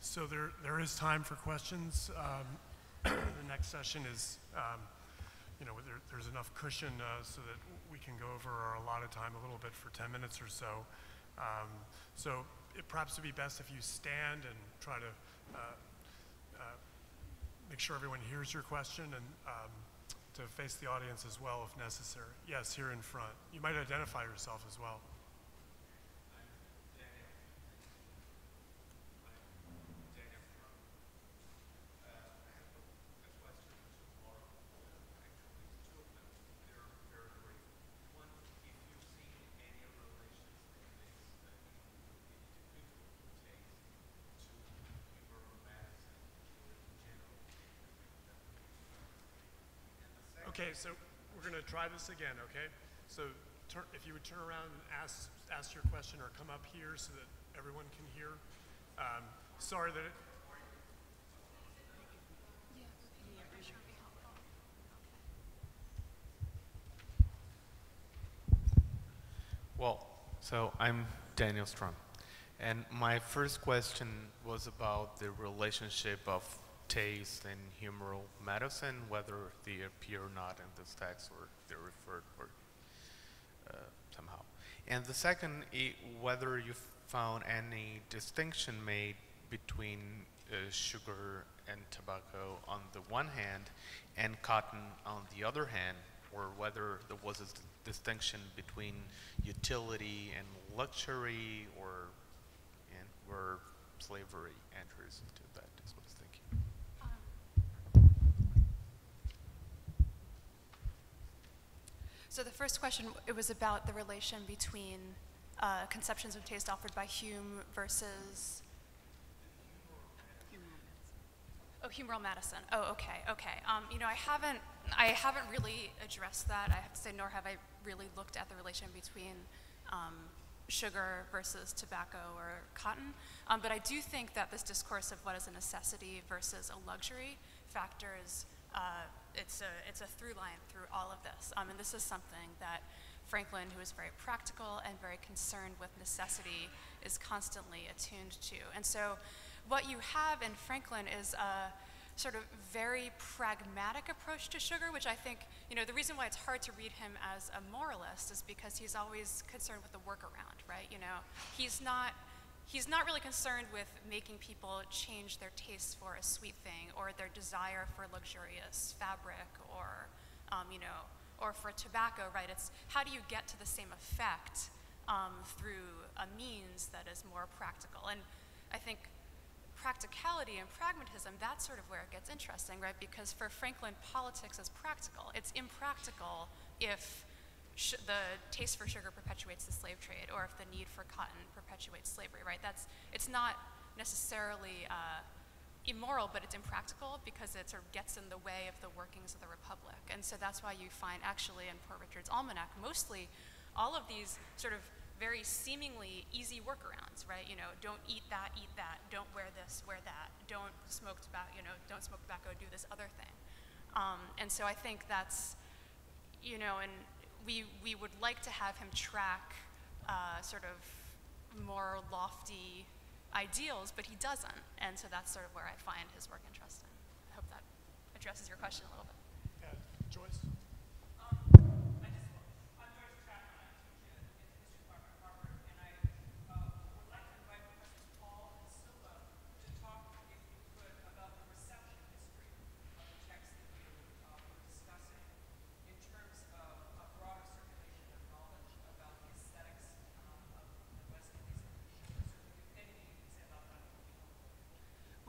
So there is time for questions. The next session is, there's enough cushion so that we can go over our allotted time a little bit for 10 minutes or so. So it perhaps would be best if you stand and try to make sure everyone hears your question, and to face the audience as well if necessary. Yes, here in front. You might identify yourself as well. Okay, so we're going to try this again, okay? So if you would turn around and ask your question or come up here so that everyone can hear. Sorry that it... Well, so I'm Daniel Strum, and my first question was about the relationship of taste and humoral medicine, whether they appear or not in this text, or they're referred or somehow. And the second, whether you found any distinction made between sugar and tobacco on the one hand and cotton on the other hand, or whether there was a distinction between utility and luxury, or where slavery enters into that as well. Thank you. So the first question, it was about the relation between conceptions of taste offered by Hume versus... humoral medicine. Oh, okay. I haven't really addressed that. I have to say, nor have I really looked at the relation between sugar versus tobacco or cotton. But I do think that this discourse of what is a necessity versus a luxury factors it's a through line through all of this. And this is something that Franklin, who is very practical and very concerned with necessity, is constantly attuned to. And so what you have in Franklin is a sort of very pragmatic approach to sugar, which I think, the reason why it's hard to read him as a moralist is because he's always concerned with the workaround, right? He's not really concerned with making people change their taste for a sweet thing or their desire for luxurious fabric or, or for tobacco, right? It's how do you get to the same effect through a means that is more practical? And I think practicality and pragmatism, that's sort of where it gets interesting, right? Because for Franklin, politics is practical. It's impractical if the taste for sugar perpetuates the slave trade, or if the need for cotton perpetuates slavery, right? It's not necessarily immoral, but it's impractical because it sort of gets in the way of the workings of the Republic. And so that's why you find actually in Poor Richard's Almanac, mostly all of these sort of very seemingly easy workarounds, right? Don't eat that, don't wear this, wear that, don't smoke tobacco, do this other thing. And so I think that's, and we would like to have him track sort of more lofty ideals, but he doesn't. And so that's sort of where I find his work interesting. I hope that addresses your question a little bit. Yeah, Joyce?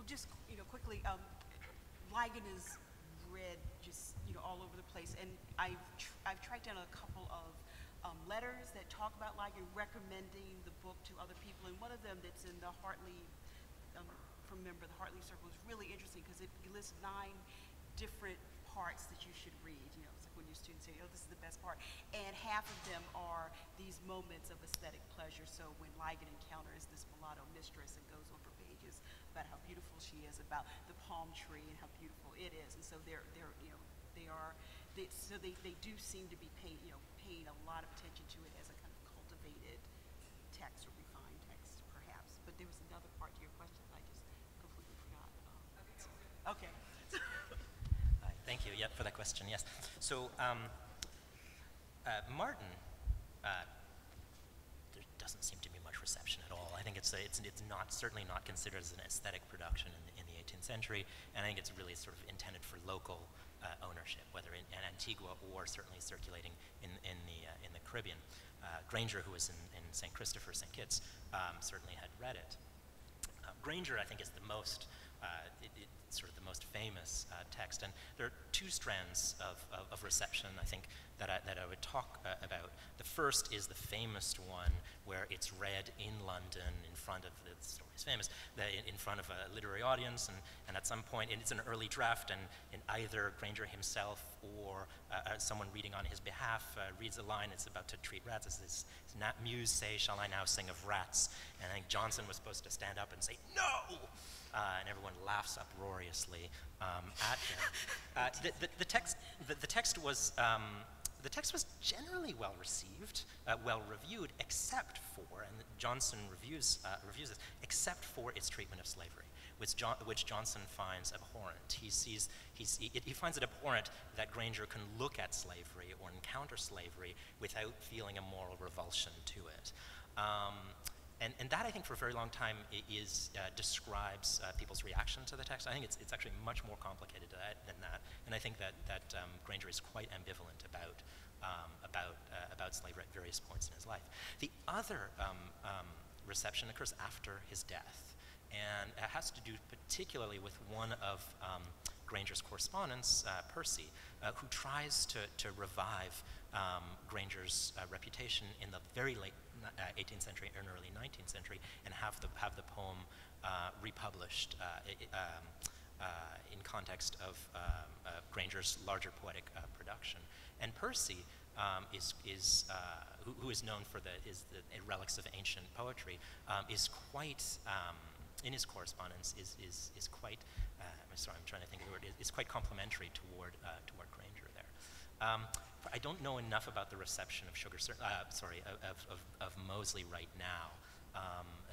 Just quickly, Ligon is read just all over the place, and I've tracked down a couple of letters that talk about Ligon, recommending the book to other people, and one of them that's in the Hartley, from member the Hartley Circle, is really interesting because it lists 9 different parts that you should read. It's like when your students say, "Oh, this is the best part," and half of them are these moments of aesthetic pleasure. So when Ligon encounters this mulatto mistress and goes over pages about how beautiful she is, about the palm tree and how beautiful it is, and so they do seem to be paying a lot of attention to it as a kind of cultivated text or refined text, perhaps. But there was another part to your question that I just completely forgot. Okay. Thank you, for that question, yes. So Martin, there doesn't seem to be much reception at all. I think it's certainly not considered as an aesthetic production in the 18th century, and I think it's really sort of intended for local ownership, whether in Antigua or certainly circulating in the Caribbean. Granger, who was in St. Christopher, St. Kitts, certainly had read it. Granger, I think, is the most sort of the most famous text, and there are 2 strands of reception, I think, that I would talk about. The first is the famous one where it's read in London in front of, the story is famous, in front of a literary audience, and at some point, and it's an early draft, and either Granger himself or someone reading on his behalf reads a line, it's about to treat rats, it says, "Muse, say, shall I now sing of rats?" And I think Johnson was supposed to stand up and say, "No!" And everyone laughs uproariously at him. The text was generally well received, well reviewed, except for, and Johnson reviews this, except for its treatment of slavery, which Johnson finds abhorrent. He finds it abhorrent that Granger can look at slavery or encounter slavery without feeling a moral revulsion to it. And that, I think, for a very long time describes people's reaction to the text. I think it's actually much more complicated than that. And I think that Granger is quite ambivalent about slavery at various points in his life. The other reception occurs after his death, and it has to do particularly with one of Granger's correspondents, Percy, who tries to revive Granger's reputation in the very late 18th century and early 19th century, and have the poem republished in context of Granger's larger poetic production. And Percy who is known for the relics of ancient poetry, is quite in his correspondence is quite, I'm sorry, I'm trying to think of the word, is quite complimentary toward Granger there. I don't know enough about the reception of sugar, of Moseley right now.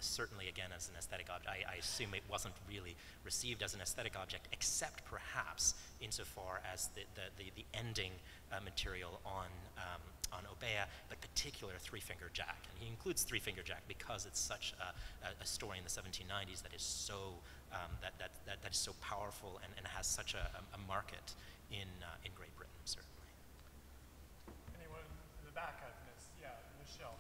Certainly, again, as an aesthetic object, I assume it wasn't really received as an aesthetic object, except perhaps insofar as the ending material on Obeah, but particular Three Finger Jack. And he includes Three Finger Jack because it's such a story in the 1790s that is so that is so powerful and has such a market in Great Britain, certainly. Anyone in the back have this? Yeah, Michelle.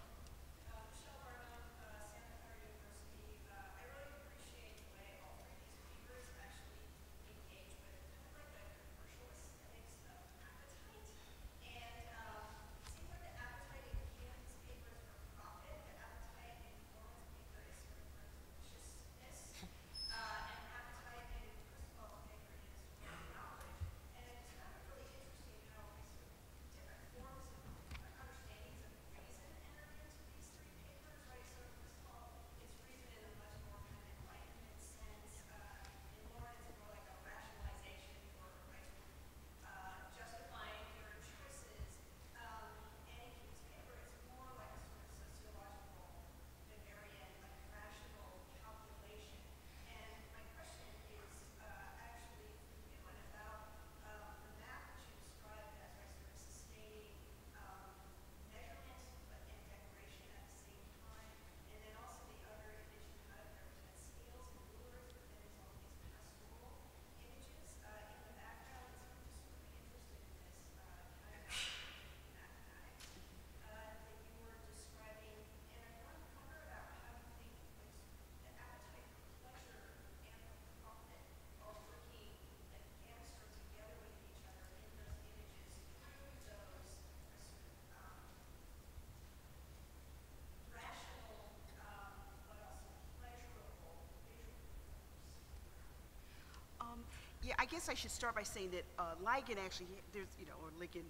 Yeah, I guess I should start by saying that Ligon actually, there's, or Ligon,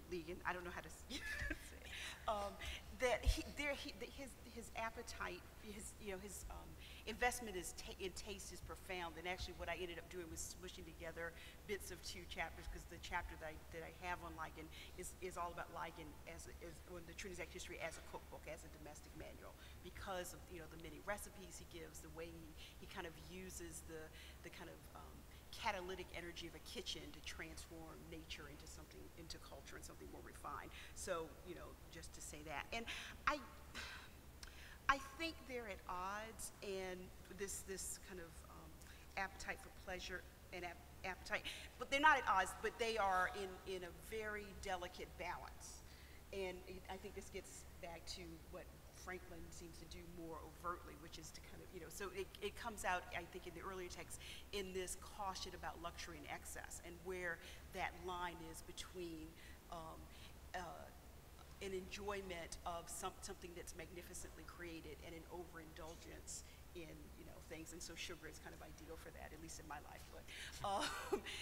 I don't know how to say that his appetite, his investment in taste is profound. And actually what I ended up doing was smushing together bits of two chapters, because the chapter that I have on Ligon is all about Ligon on the Trinity Exact History as a cookbook, as a domestic manual, because of the many recipes he gives, the way he kind of uses the kind of catalytic energy of a kitchen to transform nature into culture and something more refined. So, just to say that. And I think they're at odds, and this kind of appetite for pleasure and appetite, but they're not at odds, but they are in a very delicate balance. And I think this gets back to what Franklin seems to do more overtly, which is to kind of, so it comes out, I think, in the earlier texts in this caution about luxury and excess, and where that line is between an enjoyment of something that's magnificently created and an overindulgence in things, and so sugar is kind of ideal for that, at least in my life. But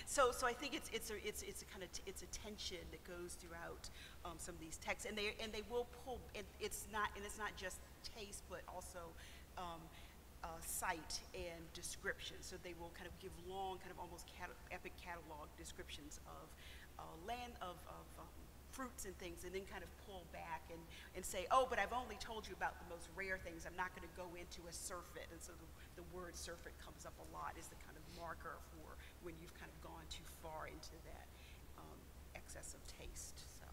so I think it's a tension that goes throughout some of these texts, and they will pull. And it's not just taste, but also sight and description. So they will kind of give long, kind of almost epic catalog descriptions of land of fruits and things, and then kind of pull back and say, oh, but I've only told you about the most rare things. I'm not going to go into a surfeit. And so the word surfeit comes up a lot as the kind of marker for when you've kind of gone too far into that excess of taste. So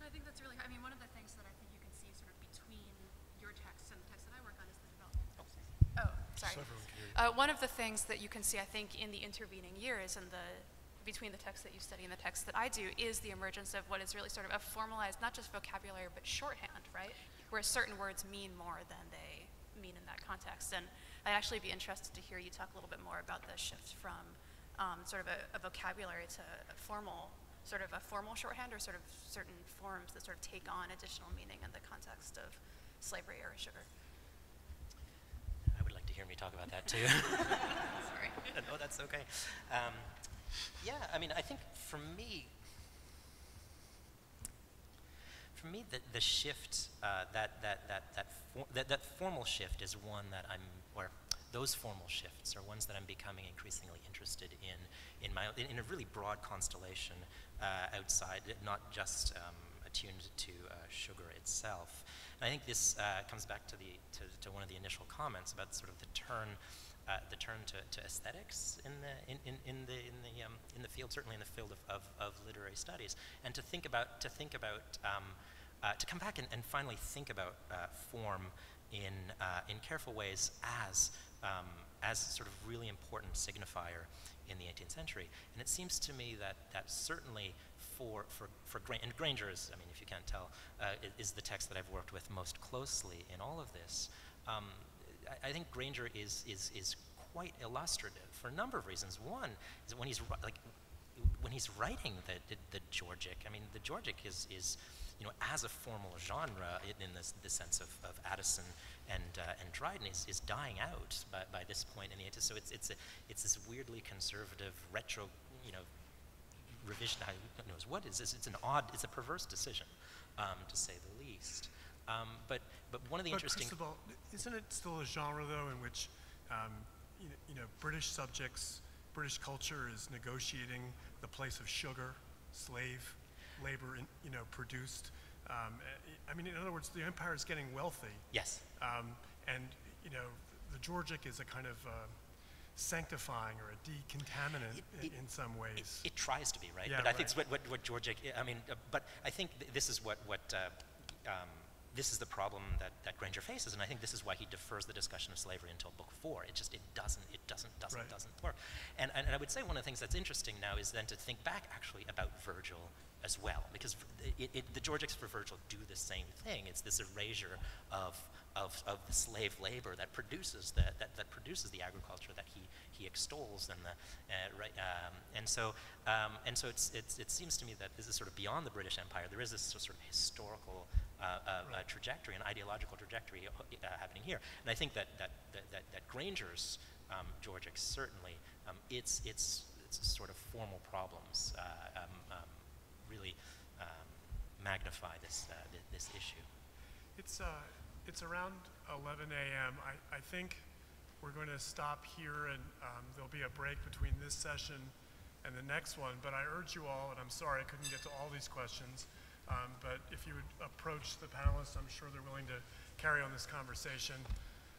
I think that's really, one of the things that I think you can see sort of between your text and the text that I work on is the development. Oh, sorry. One of the things that you can see, I think, in the intervening years and between the text that you study and the text that I do is the emergence of what is really sort of a formalized, not just vocabulary, but shorthand, right? Where certain words mean more than they mean in that context. And I'd actually be interested to hear you talk a little bit more about the shift from sort of a vocabulary to a formal shorthand, or sort of certain forms that sort of take on additional meaning in the context of slavery era sugar. I would like to hear me talk about that too. Sorry. No, that's okay. Yeah, I think for me, the shift that that formal shift is one that or those formal shifts are ones that I'm becoming increasingly interested in a really broad constellation outside, not just attuned to sugar itself. And I think this comes back to one of the initial comments about sort of the turn to aesthetics in the field, certainly in the field of literary studies, and to come back and finally think about form in careful ways as sort of really important signifier in the 18th century. And it seems to me that certainly for and Granger is, I mean, if you can't tell, is the text that I've worked with most closely in all of this. I think Granger is quite illustrative for a number of reasons. One is that when he's writing the Georgic, I mean, the Georgic is as a formal genre in the sense of Addison and Dryden is dying out by this point in the 80s. So it's this weirdly conservative retro, revision. Who knows what is this? It's a perverse decision, to say the least. But one of the interesting. Cristobal, isn't it still a genre though in which British subjects, British culture is negotiating the place of sugar, slave labor, produced. I mean, in other words, the empire is getting wealthy. Yes. And the Georgic is a kind of sanctifying or a decontaminant in some ways. It tries to be, right? Yeah, but right. I think what Georgic, I mean, but I think this is this is the problem that Granger faces, and I think this is why he defers the discussion of slavery until Book 4. It doesn't work. And I would say one of the things that's interesting now is then to think back actually about Virgil as well, because the Georgics for Virgil do the same thing. It's this erasure of the slave labor that produces the agriculture that he extols, and so it seems to me that this is sort of beyond the British Empire. There is this sort of historical trajectory, an ideological trajectory happening here, and I think that Granger's Georgics certainly its sort of formal problems really magnify this issue. It's around 11 a.m. I think we're going to stop here, and there'll be a break between this session and the next one. But I urge you all, and I'm sorry I couldn't get to all these questions, but if you would approach the panelists, I'm sure they're willing to carry on this conversation,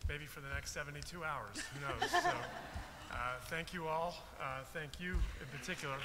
maybe for the next 72 hours. Who knows? So, thank you all. Thank you in particular.